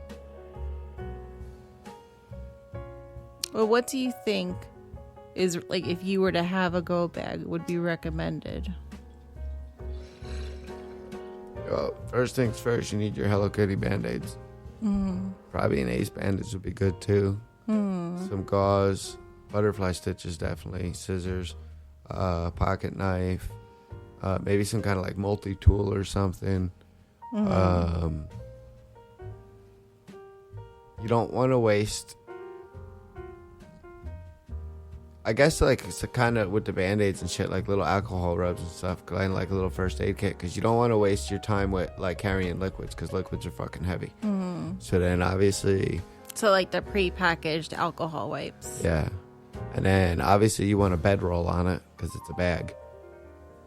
what do you think is, like, if you were to have a go bag, would be recommended? Well, first things first, you need your Hello Kitty Band-Aids. Probably an Ace bandage would be good too. Some gauze, butterfly stitches definitely, scissors, pocket knife, maybe some kind of like multi-tool or something. You don't want to waste, I guess, like it's kind of with the Band-Aids and shit, like little alcohol rubs and stuff, kind of like a little first aid kit, because you don't want to waste your time with like carrying liquids, because liquids are fucking heavy. So then obviously, So like the pre-packaged alcohol wipes. yeah, and then obviously you want a bedroll on it because it's a bag.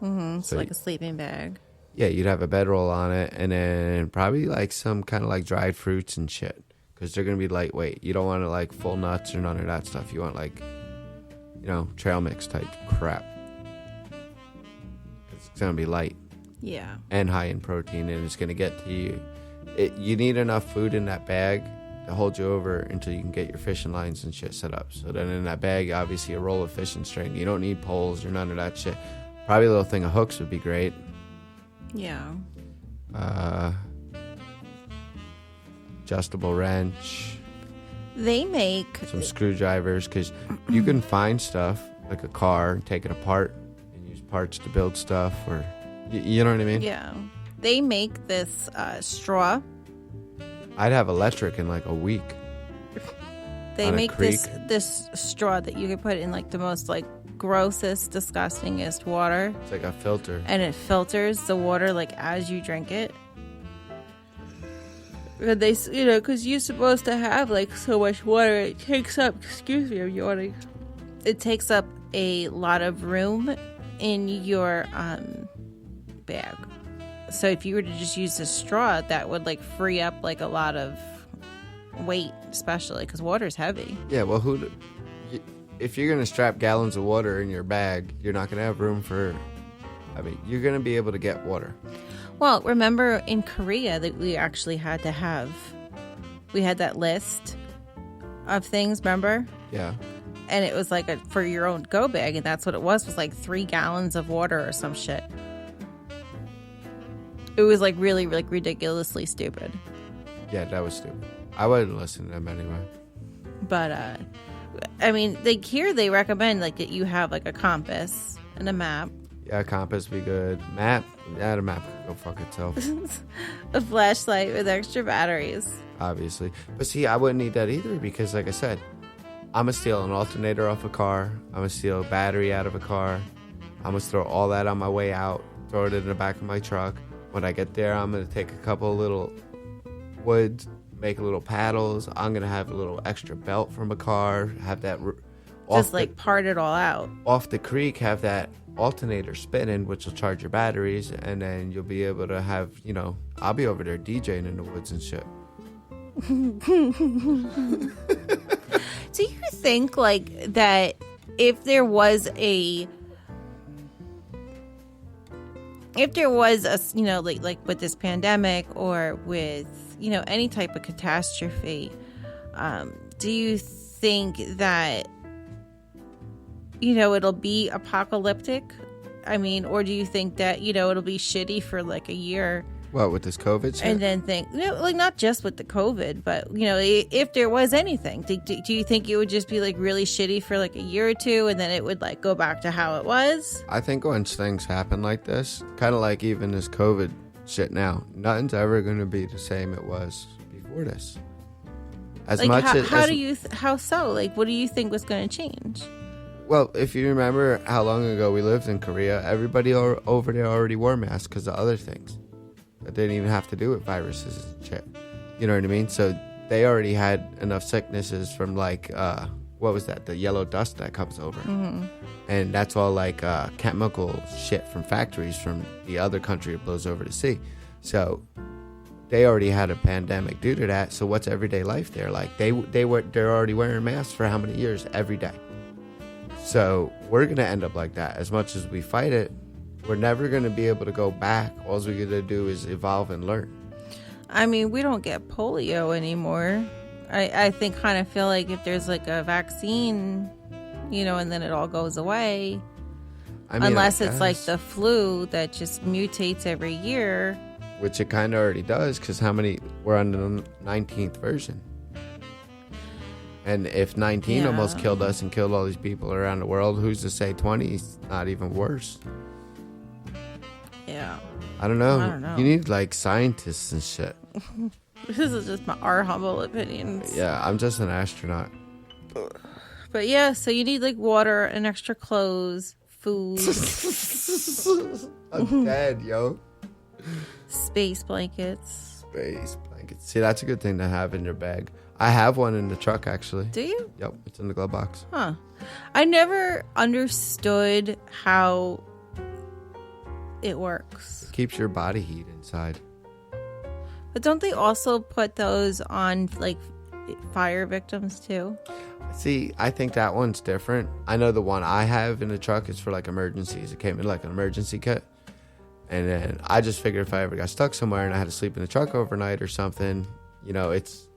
So like a sleeping bag. Yeah, you'd have a bedroll on it, and then probably like some kind of like dried fruits and shit, because they're gonna be lightweight. You don't want to like full nuts or none of that stuff. You want like, you know, trail mix type crap. It's gonna be light Yeah. and high in protein, and it's gonna get to you. You need enough food in that bag to hold you over until you can get your fishing lines and shit set up. So then in that bag, obviously a roll of fishing string. You don't need poles or none of that shit. Probably a little thing of hooks would be great. Yeah. Adjustable wrench, They make some screwdrivers, because you can find stuff like a car, take it apart, and use parts to build stuff, or you know what I mean? Yeah. They make this straw. I'd have electric in like a week. They On a make creek. this straw that you can put in like the most like grossest, disgustingest water, It's like a filter. and it filters the water like as you drink it. And they, you know, because you're supposed to have like so much water, it takes up. Excuse me, I'm yawning. It takes up a lot of room in your bag. So if you were to just use a straw, that would like free up like a lot of weight, especially because water's heavy. Yeah, well, if you're gonna strap gallons of water in your bag, you're not gonna have room for. I mean, you're gonna be able to get water. Well, remember in Korea that we actually had to have, we had that list of things, remember? Yeah. And it was like for your own go bag, and that's what it was like 3 gallons of water or some shit. It was like really, like ridiculously stupid. Yeah, that was stupid. I wouldn't listen to them anyway. But, I mean, like here they recommend like that you have like a compass and a map, Yeah, compass be good. Map, yeah, the map could go fuck itself, a flashlight with extra batteries. obviously. But see, I wouldn't need that either, because like I said, I'm gonna steal an alternator off a car. I'm gonna steal a battery out of a car. I'm gonna throw all that on my way out, throw it in the back of my truck. When I get there, I'm gonna take a couple of little woods, make little paddles. I'm gonna have a little extra belt from a car, have that Just like part it all out. off the creek, have that alternator spinning, which will charge your batteries, and then you'll be able to have, you know, I'll be over there DJing in the woods and shit. Do you think like that if there was a you know, like with this pandemic or with, you know, any type of catastrophe, do you think that, you know, it'll be apocalyptic? I mean, or do you think that, you know, it'll be shitty for like a year What, with this COVID shit? and then think, you know, like not just with the COVID, but, you know, if there was anything, do you think it would just be like really shitty for like a year or two and then it would like go back to how it was? I think once things happen like this, kind of like even this COVID shit now, nothing's ever going to be the same it was before this. As Like much how so? Like, what do you think was going to change? well, if you remember how long ago we lived in Korea, everybody over there already wore masks because of other things that didn't even have to do with viruses and shit. You know what I mean? So they already had enough sicknesses from like what was that? The yellow dust that comes over, and that's all like chemical shit from factories from the other country it blows over the sea. So they already had a pandemic due to that. So what's everyday life there like? They're already wearing masks for how many years every day? So we're gonna end up like that. As much as we fight it, we're never gonna be able to go back. All we're gonna do is evolve and learn. I mean, we don't get polio anymore. I think kind of feel like if there's like a vaccine, you know, and then it all goes away, I mean, unless I it's like guess the flu that just mutates every year. which it kind of already does, because how many, we're on the 19th version. And if 19 almost killed us and killed all these people around the world, who's to say 20 is not even worse? Yeah. I don't know. You need like scientists and shit. This is just our humble opinions. Yeah, I'm just an astronaut. But yeah, so you need like water and extra clothes, food. I'm dead, yo. Space blankets. Space blankets. See, that's a good thing to have in your bag. I have one in the truck, actually. Do you? Yep, it's in the glove box. Huh. I never understood how it works. It keeps your body heat inside. But don't they also put those on like fire victims too? See, I think that one's different. I know the one I have in the truck is for like emergencies. It came in like an emergency kit. And then I just figured if I ever got stuck somewhere and I had to sleep in the truck overnight or something, you know, it's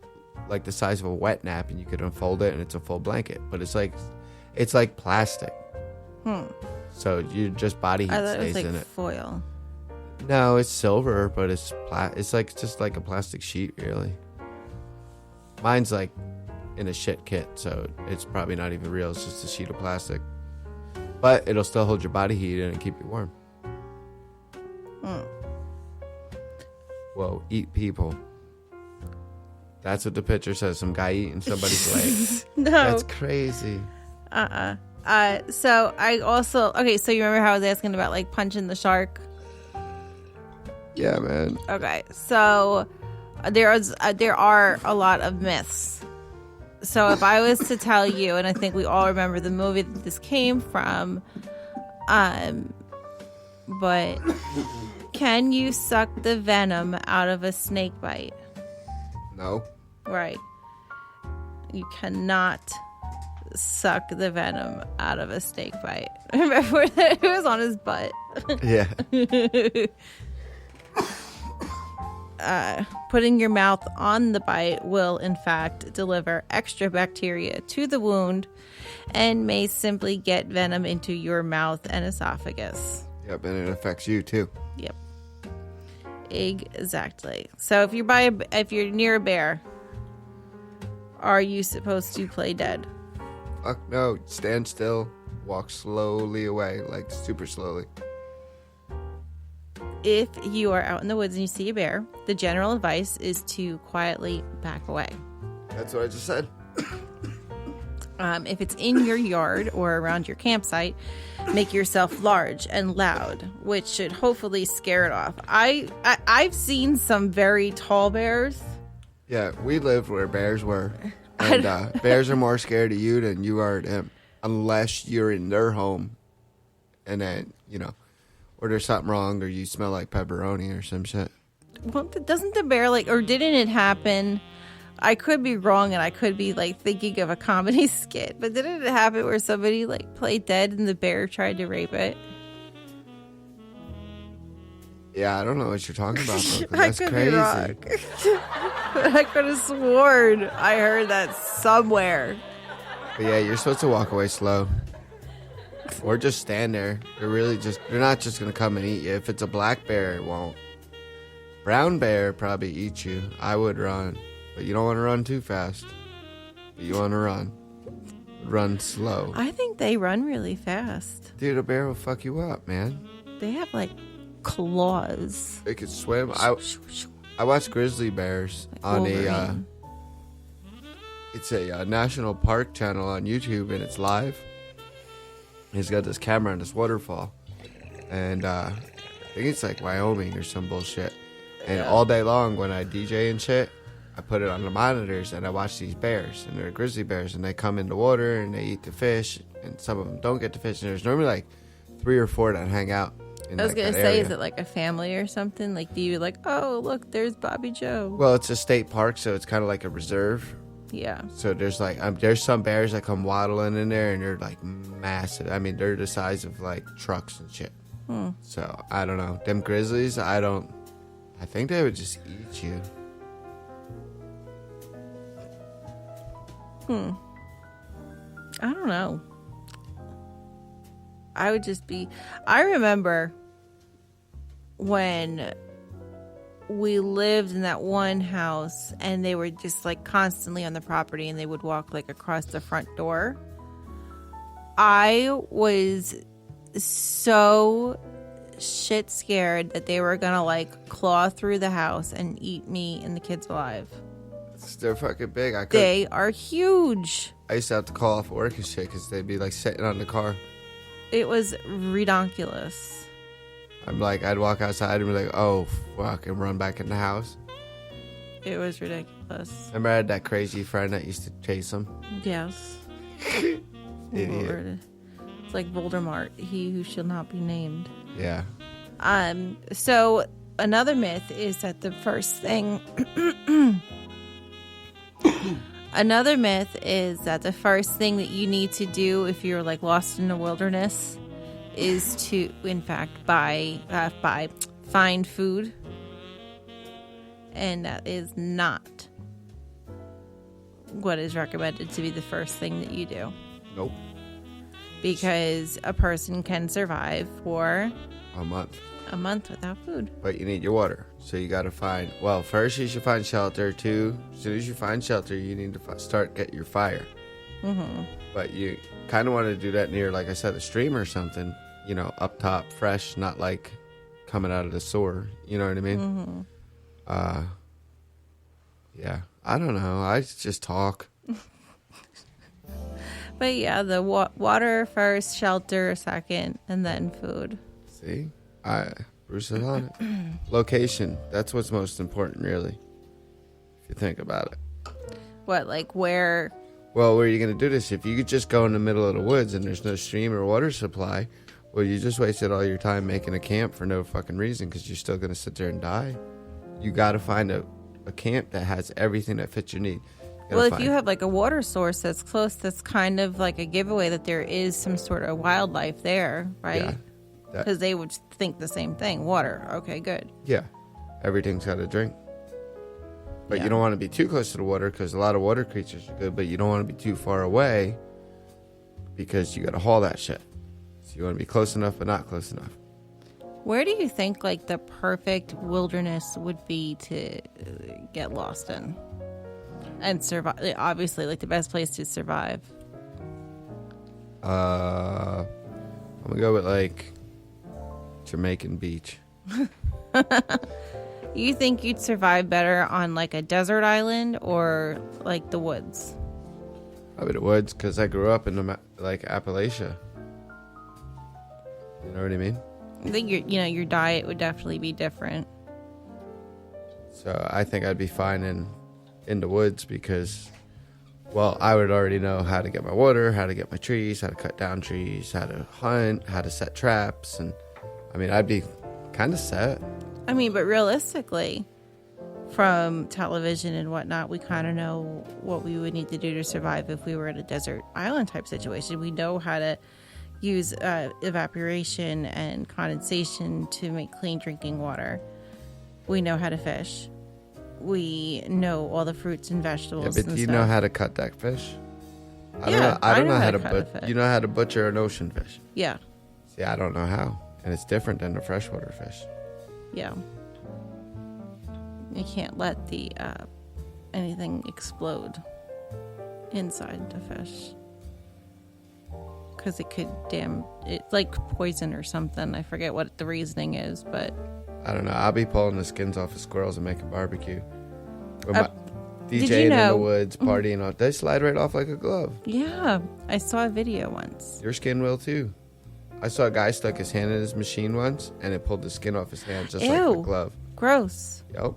like the size of a wet nap and you could unfold it and it's a full blanket. But it's like plastic. So you just body heat I thought stays it was like in it. foil. No, it's silver, but it's like just like a plastic sheet, really. Mine's like in a shit kit, so it's probably not even real. It's just a sheet of plastic, but it'll still hold your body heat and keep you warm. Whoa, eat people. That's what the picture says. Some guy eating somebody's leg. No, That's crazy. So I also so you remember how I was asking about like punching the shark? Yeah, man. Okay, so there are a lot of myths. So if I was to tell you, and I think we all remember the movie that this came from, but can you suck the venom out of a snake bite? No. Right. You cannot suck the venom out of a snake bite. Remember that it was on his butt. Yeah. Putting your mouth on the bite will, in fact, deliver extra bacteria to the wound and may simply get venom into your mouth and esophagus. Yep, and it affects you too. Yep. Exactly. So if you're near a bear, are you supposed to play dead? Fuck no. Stand still. Walk slowly away, like super slowly. If you are out in the woods and you see a bear, the general advice is to quietly back away. That's what I just said. If it's in your yard or around your campsite, make yourself large and loud, which should hopefully scare it off. I've seen some very tall bears. Yeah, we lived where bears were. And bears are more scared of you than you are of them. Unless you're in their home. And then, you know, or there's something wrong or you smell like pepperoni or some shit. Well, doesn't the bear or didn't it happen? I could be wrong and I could be thinking of a comedy skit, but didn't it happen where somebody played dead and the bear tried to rape it? Yeah, I don't know what you're talking about, though, 'cause I that's could crazy. be wrong. I could have sworn I heard that somewhere. But yeah, you're supposed to walk away slow. Or just stand there. They're not just going to come and eat you. If it's a black bear, it won't. Brown bear probably eat you. I would run. But you don't want to run too fast. But you want to run. Run slow. I think they run really fast. Dude, a bear will fuck you up, man. They have claws. They could swim. I watch grizzly bears on Wolverine. It's a national park channel on YouTube, and it's live. He's got this camera on this waterfall, and I think it's Wyoming or some bullshit. And all day long when I DJ and shit, I put it on the monitors and I watch these bears, and they're grizzly bears, and they come in the water and they eat the fish, and some of them don't get the fish, and there's normally 3 or 4 that hang out. I was going to say, is it a family or something? Do you oh, look, there's Bobby Joe. Well, it's a state park, so it's kind of like a reserve. Yeah. So there's some bears that come waddling in there, and they're massive. I mean, they're the size of trucks and shit. So I don't know. Them grizzlies, I think they would just eat you. I don't know. I remember when we lived in that one house, and they were just like constantly on the property, and they would walk like across the front door. I was so shit scared that they were gonna like claw through the house and eat me and the kids alive. They're fucking big. They are huge. I used to have to call off work and shit because they'd be like sitting on the car. It was redonkulous. I'm like, I'd walk outside and be like, oh, fuck, and run back in the house. It was ridiculous. Remember I had that crazy friend that used to chase him? Yes. Idiot. Lord. It's like Voldemort, he who shall not be named. Yeah. So another myth is that the first thing another myth is that the first thing that you need to do if you're like lost in the wilderness is to, in fact, find food. And that is not what is recommended to be the first thing that you do. Nope. Because a person can survive for A month without food. But you need your water. So you got to find, well, first you should find shelter. Two, as soon as you find shelter, you need to get your fire. Mm-hmm. But you kind of want to do that near, like I said, a stream or something, you know, up top, fresh, not like coming out of the sewer. You know what I mean? Mm-hmm. Yeah. I don't know. I just talk. But yeah, the water first, shelter second, and then food. See? Bruce is on it. Location. That's what's most important, really. If you think about it. What, like where? Well, where are you going to do this? If you could just go in the middle of the woods and there's no stream or water supply, well, you just wasted all your time making a camp for no fucking reason because you're still going to sit there and die. You got to find a camp that has everything that fits your need. Well, if you have like a water source that's close, that's kind of like a giveaway that there is some sort of wildlife there, right? Yeah. Because they would think the same thing. Water. Okay, good. Yeah. Everything's got a drink. But Yeah. you don't want to be too close to the water because a lot of water creatures are good, but you don't want to be too far away because you got to haul that shit. So you want to be close enough, but not close enough. Where do you think like the perfect wilderness would be to get lost in and survive? Obviously, like the best place to survive. I'm going to go with like Jamaican Beach. You think you'd survive better on like a desert island or like the woods? Probably the woods because I grew up in like Appalachia. You know what I mean? I think your diet would definitely be different. So I think I'd be fine in the woods because, well, I would already know how to get my water, how to get my trees, how to cut down trees, how to hunt, how to set traps. And I mean, I'd be kind of set. I mean, but realistically, from television and whatnot, we kind of know what we would need to do to survive if we were in a desert island type situation. We know how to use evaporation and condensation to make clean drinking water. We know how to fish. We know all the fruits and vegetables. Yeah, but do you know how to cut that fish? I don't know how to fish. You know how to butcher an ocean fish? Yeah. See, I don't know how. And it's different than the freshwater fish. Yeah. You can't let the anything explode inside the fish. Because it could it's like poison or something. I forget what the reasoning is, but I don't know. I'll be pulling the skins off of squirrels and making barbecue. With my did DJing you know, in the woods, partying. They slide right off like a glove. Yeah. I saw a video once. Your skin will too. I saw a guy stuck his hand in his machine once and it pulled the skin off his hand just like a glove. Gross. Yep.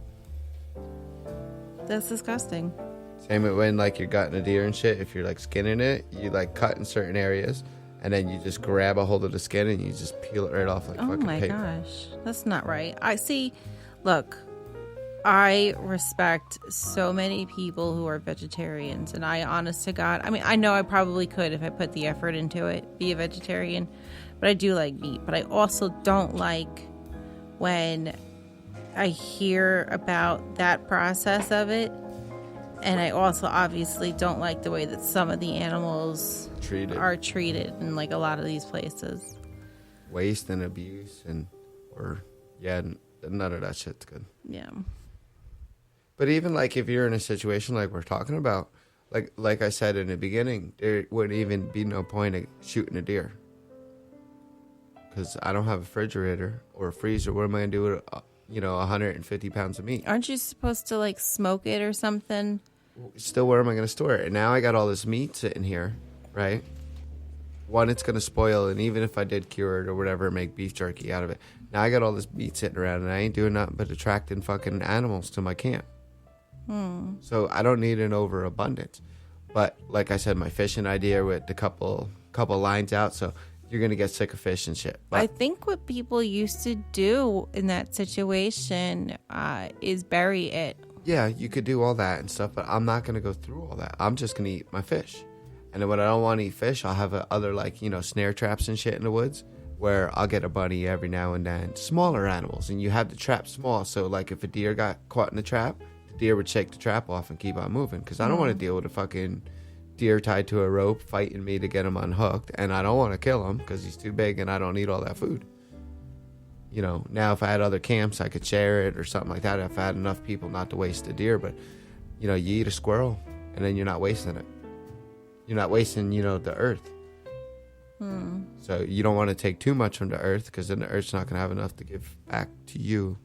That's disgusting. Same with when like you're gutting a deer and shit. If you're like skinning it, you like cut in certain areas and then you just grab a hold of the skin and you just peel it right off like fucking paper. Oh my gosh. That's not right. Look, I respect so many people who are vegetarians, and I, honest to God, I mean, I know I probably could if I put the effort into it, be a vegetarian, but I do like meat. But I also don't like when I hear about that process of it, and I also obviously don't like the way that some of the animals are treated in like a lot of these places. Waste and abuse none of that shit's good. Yeah. But even like if you're in a situation like we're talking about, like I said in the beginning, there wouldn't even be no point of shooting a deer. Because I don't have a refrigerator or a freezer. What am I going to do with, 150 pounds of meat? Aren't you supposed to like smoke it or something? Still, where am I going to store it? And now I got all this meat sitting here, right? One, it's going to spoil, and even if I did cure it or whatever, make beef jerky out of it. Now I got all this meat sitting around, and I ain't doing nothing but attracting fucking animals to my camp. So I don't need an overabundance. But like I said, my fishing idea with the couple lines out, so you're going to get sick of fish and shit. But I think what people used to do in that situation is bury it. yeah, you could do all that and stuff, but I'm not going to go through all that. I'm just going to eat my fish. And then when I don't want to eat fish, I'll have other, snare traps and shit in the woods where I'll get a bunny every now and then. Smaller animals, and you have the trap small. So, like, if a deer got caught in the trap, the deer would shake the trap off and keep on moving. Because I don't want to deal with a fucking deer tied to a rope fighting me to get him unhooked. And I don't want to kill him because he's too big and I don't eat all that food. Now if I had other camps, I could share it or something like that if I had enough people not to waste a deer. But, you eat a squirrel and then you're not wasting it. You're not wasting, the earth. So you don't want to take too much from the earth because then the earth's not going to have enough to give back to you.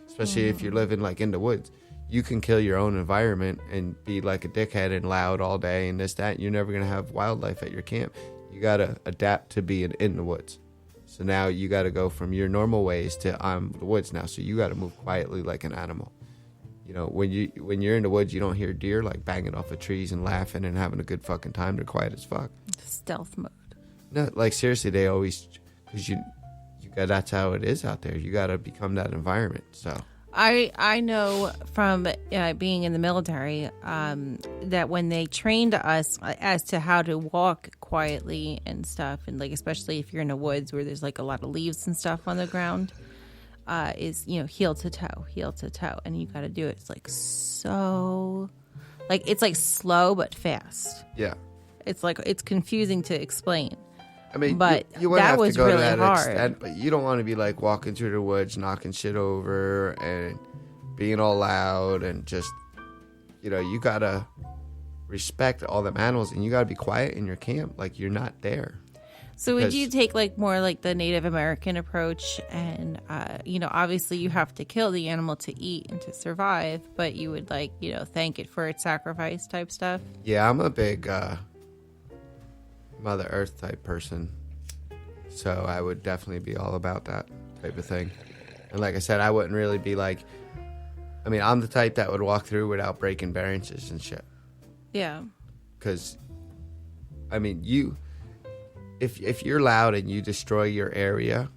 Especially if you're living like in the woods. You can kill your own environment and be like a dickhead and loud all day and this, that. You're never going to have wildlife at your camp. You got to adapt to being in the woods. So now you got to go from your normal ways to I'm the woods now. So you got to move quietly like an animal. When you're in the woods, you don't hear deer like banging off of trees and laughing and having a good fucking time. They're quiet as fuck. Stealth mode. No, like seriously, they always, because you got, that's how it is out there. You got to become that environment. So I know from being in the military that when they trained us as to how to walk quietly and stuff, and like especially if you're in the woods where there's like a lot of leaves and stuff on the ground, is heel to toe, and you got to do it. It's like so, like it's like slow but fast. yeah. It's confusing to explain. I mean, but you wouldn't that have was to go really to that hard. extent, but you don't want to be like walking through the woods, knocking shit over, and being all loud, and just, you gotta respect all them animals, and you gotta be quiet in your camp, like you're not there. So would you take like more like the Native American approach, and obviously you have to kill the animal to eat and to survive, but you would like thank it for its sacrifice type stuff? Yeah, I'm a big Mother Earth type person, so I would definitely be all about that type of thing. And like I said, I wouldn't really be like, I mean, I'm the type that would walk through without breaking branches and shit. Yeah. Because, I mean, if you're loud and you destroy your area,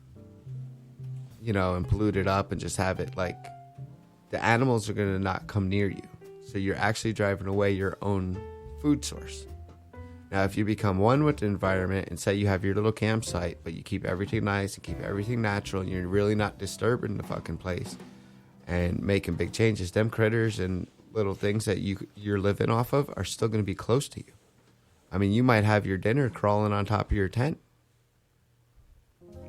and pollute it up and just have it like, the animals are going to not come near you. So you're actually driving away your own food source. Now, if you become one with the environment and say you have your little campsite, but you keep everything nice and keep everything natural, and you're really not disturbing the fucking place and making big changes, them critters and little things that you're living off of are still going to be close to you. I mean, you might have your dinner crawling on top of your tent.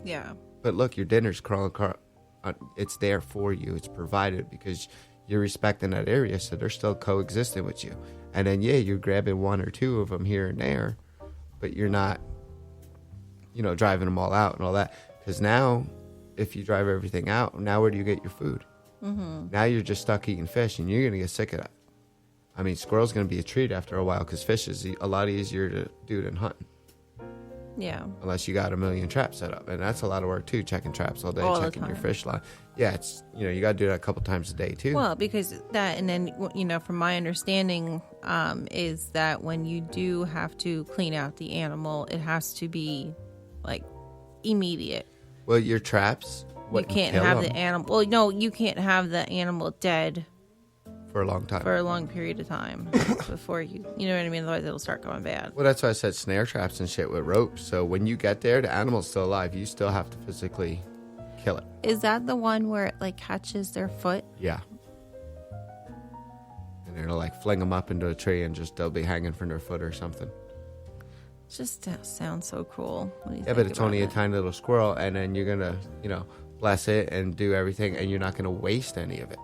Yeah. But look, your dinner's crawling, it's there for you. It's provided because you're respecting that area, so they're still coexisting with you. And then, yeah, you're grabbing one or two of them here and there, but you're not, driving them all out and all that. Because now, if you drive everything out, now where do you get your food? Mm-hmm. Now you're just stuck eating fish, and you're going to get sick of that. I mean, squirrel's going to be a treat after a while because fish is a lot easier to do than hunting. Yeah. Unless you got 1 million traps set up. And that's a lot of work, too, checking traps all day, checking your fish line. Yeah, it's, you got to do that a couple times a day, too. Well, because that, and then, from my understanding, is that when you do have to clean out the animal, it has to be, like, immediate. Well, your traps, you can't have the animal. Well, no, you can't have the animal dead for a long time. For a long period of time before you know what I mean? Otherwise, it'll start going bad. Well, that's why I said snare traps and shit with ropes. So when you get there, the animal's still alive. You still have to physically kill it. Is that the one where it like catches their foot? Yeah. And it'll like fling them up into a tree and just they'll be hanging from their foot or something. Just sounds so cool. Yeah, but it's only a tiny little squirrel, and then you're gonna, bless it and do everything, and you're not going to waste any of it.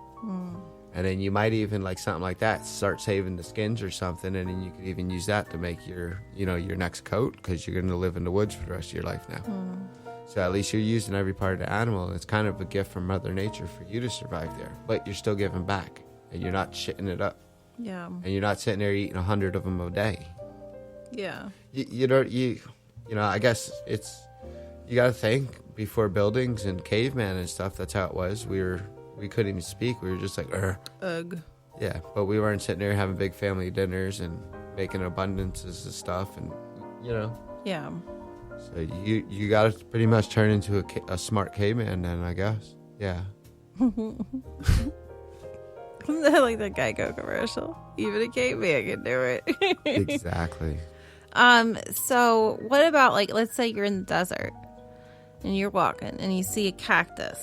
And then you might even, like something like that, start saving the skins or something, and then you could even use that to make your, your next coat, because you're going to live in the woods for the rest of your life now. So at least you're using every part of the animal. It's kind of a gift from Mother Nature for you to survive there, but you're still giving back, and you're not shitting it up. Yeah. And you're not sitting there eating 100 of them a day. Yeah. I guess you got to think, before buildings and caveman and stuff, that's how it was. We couldn't even speak. We were just like, ugh. Yeah, but we weren't sitting there having big family dinners and making abundances of stuff, and Yeah. So you got to pretty much turn into a smart caveman then, I guess. Yeah. Like the Geico commercial. Even a caveman can do it. Exactly. So what about, like, let's say you're in the desert and you're walking and you see a cactus.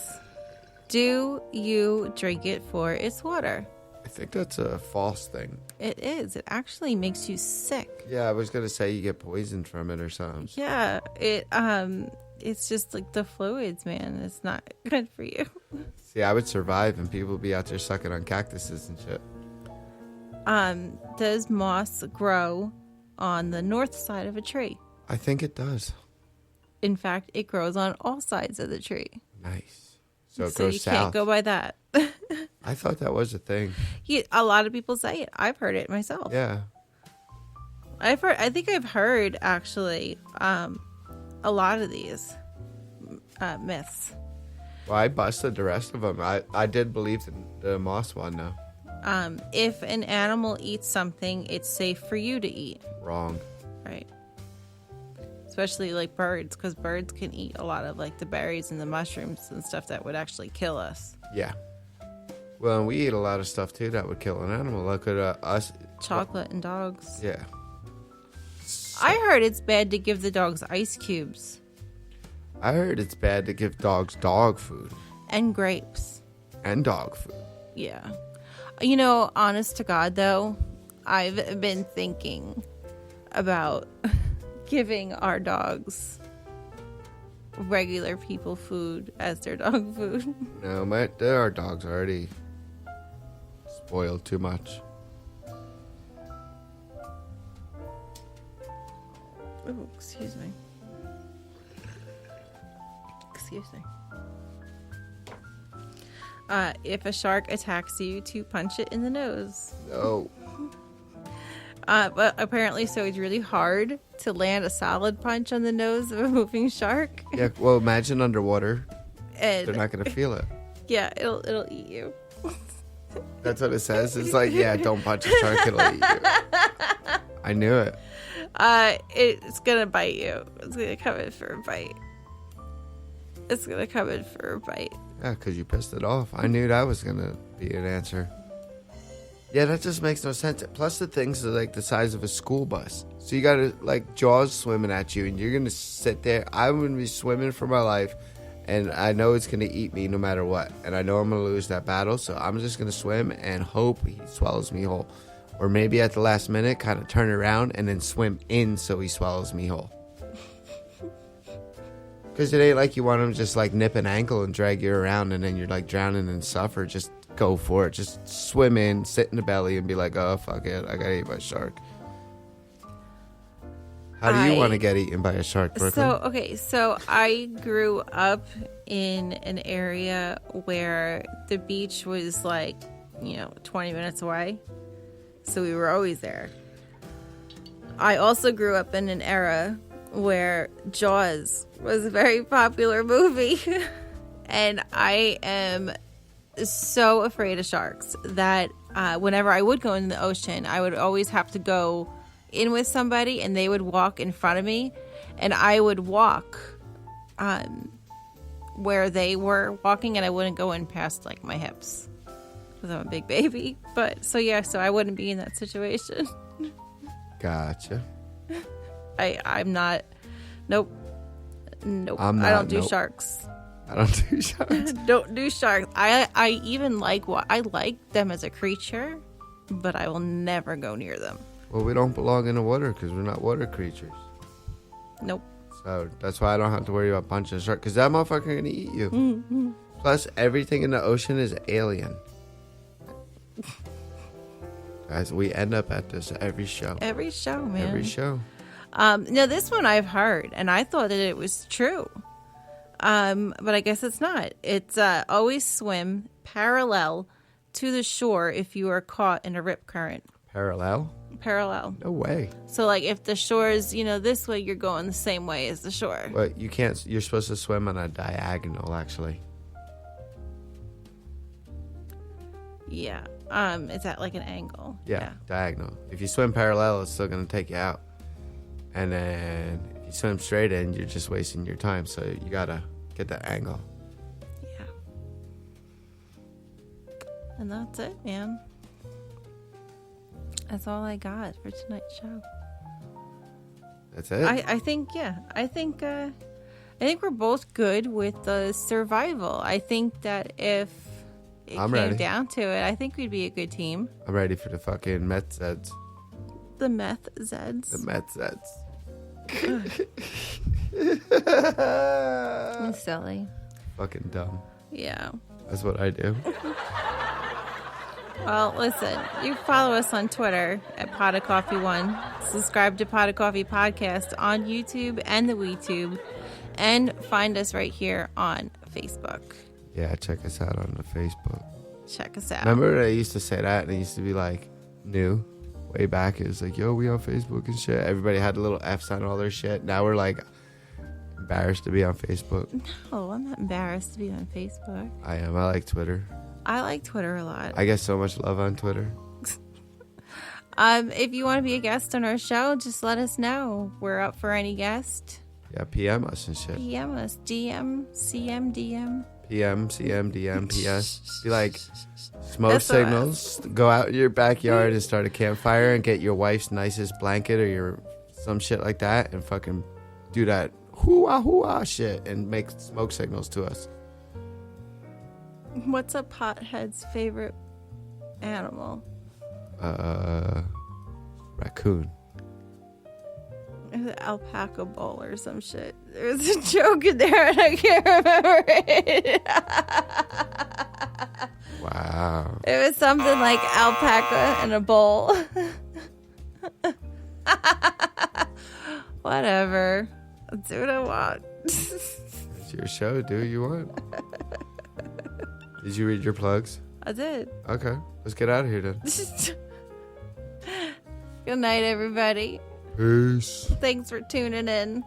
Do you drink it for its water? I think that's a false thing. It is. It actually makes you sick. Yeah, I was gonna say you get poisoned from it or something. Yeah. It's just like the fluids, man. It's not good for you. See, I would survive, and people would be out there sucking on cactuses and shit. Does moss grow on the north side of a tree? I think it does. In fact, it grows on all sides of the tree. Nice. So it So goes you south. can't go by that. I thought that was a thing. A lot of people say it. I've heard it myself. Yeah. I think I've heard, actually, a lot of these myths. Well, I busted the rest of them. I did believe the moss one, though. If an animal eats something, it's safe for you to eat. Wrong. Right. Especially like birds, because birds can eat a lot of like the berries and the mushrooms and stuff that would actually kill us. Yeah. Well, and we eat a lot of stuff, too, that would kill an animal. Look at us. Chocolate and dogs. Yeah. I heard it's bad to give the dogs ice cubes. I heard it's bad to give dogs dog food. And grapes. And dog food. Yeah. Honest to God, though, I've been thinking about giving our dogs regular people food as their dog food. No, our dog's already spoiled too much. Oh, excuse me. Excuse me. If a shark attacks you, to punch it in the nose. No. But apparently, so it's really hard to land a solid punch on the nose of a moving shark. Yeah, well, imagine underwater. And They're not going to feel it. yeah, it'll eat you. That's what it says. It's like, yeah, don't punch a shark, it'll eat you. I knew it. It's gonna bite you. It's gonna come in for a bite. It's gonna come in for a bite. Yeah, because you pissed it off. I knew that was going to be an answer. Yeah, that just makes no sense. Plus, the things are like the size of a school bus. So you got to, like, Jaws swimming at you, and you're going to sit there. I'm going to be swimming for my life, and I know it's going to eat me no matter what. And I know I'm going to lose that battle, so I'm just going to swim and hope he swallows me whole. Or maybe at the last minute, kind of turn around and then swim in so he swallows me whole. Because it ain't like you want him just, like, nip an ankle and drag you around, and then you're, like, drowning and suffer. Just go for it. Just swim in, sit in the belly, and be like, oh, fuck it, I got eaten by a shark. How do you want to get eaten by a shark, Brooklyn? So I grew up in an area where the beach was like, 20 minutes away. So we were always there. I also grew up in an era where Jaws was a very popular movie. And I am so afraid of sharks that whenever I would go in the ocean, I would always have to go in with somebody, and they would walk in front of me, and I would walk where they were walking, and I wouldn't go in past like my hips because I'm a big baby. But so I wouldn't be in that situation. Gotcha. I'm not. Nope. I'm not, I don't do nope. sharks. I don't do sharks. Don't do sharks. I even like I like them as a creature, but I will never go near them. Well, we don't belong in the water because we're not water creatures. Nope. So that's why I don't have to worry about punching a shark, because that motherfucker gonna eat you. Plus, everything in the ocean is alien. Guys, we end up at this every show. Every show, man. Every show. No, this one I've heard, and I thought that it was true. But I guess it's not. It's always swim parallel to the shore if you are caught in a rip current. Parallel? Parallel. No way. So, like, if the shore is, this way, you're going the same way as the shore. But you can't. You're supposed to swim on a diagonal, actually. Yeah. It's at like an angle. Yeah, diagonal. If you swim parallel, it's still gonna take you out. And then if you swim straight in, you're just wasting your time. So you gotta get that angle. Yeah. And that's it, man. That's all I got for tonight's show. That's it. I think we're both good with the survival. I think that if it I'm came ready. down to it, I think we'd be a good team. I'm ready for the fucking Met Zeds. The meth Zeds. The Met Zeds. You're silly. Fucking dumb. Yeah. That's what I do. Well, listen, you follow us on Twitter at Pot of Coffee One. Subscribe to Pot of Coffee Podcast on YouTube and the WeTube. And find us right here on Facebook. Yeah, check us out on the Facebook. Check us out. Remember they used to say that, and it used to be like new way back. It was like, yo, we on Facebook and shit. Everybody had a little F's on all their shit. Now we're like embarrassed to be on Facebook. No, I'm not embarrassed to be on Facebook. I am. I like Twitter. I like Twitter a lot. I get so much love on Twitter. If you want to be a guest on our show, just let us know. We're up for any guest. Yeah, PM us and shit. PM us. DM, CM, DM. PM, CM, DM, PS. Be like, smoke SOS. signals. Go out in your backyard and start a campfire and get your wife's nicest blanket or your some shit like that and fucking do that hoo-ah shit and make smoke signals to us. What's a pothead's favorite animal? Raccoon. It was alpaca bowl or some shit. There's a joke in there and I can't remember it. Wow. It was something like alpaca in a bowl. Whatever. I'll do what I want. It's your show. Do what you want. Did you read your plugs? I did. Okay. Let's get out of here then. Good night, everybody. Peace. Thanks for tuning in.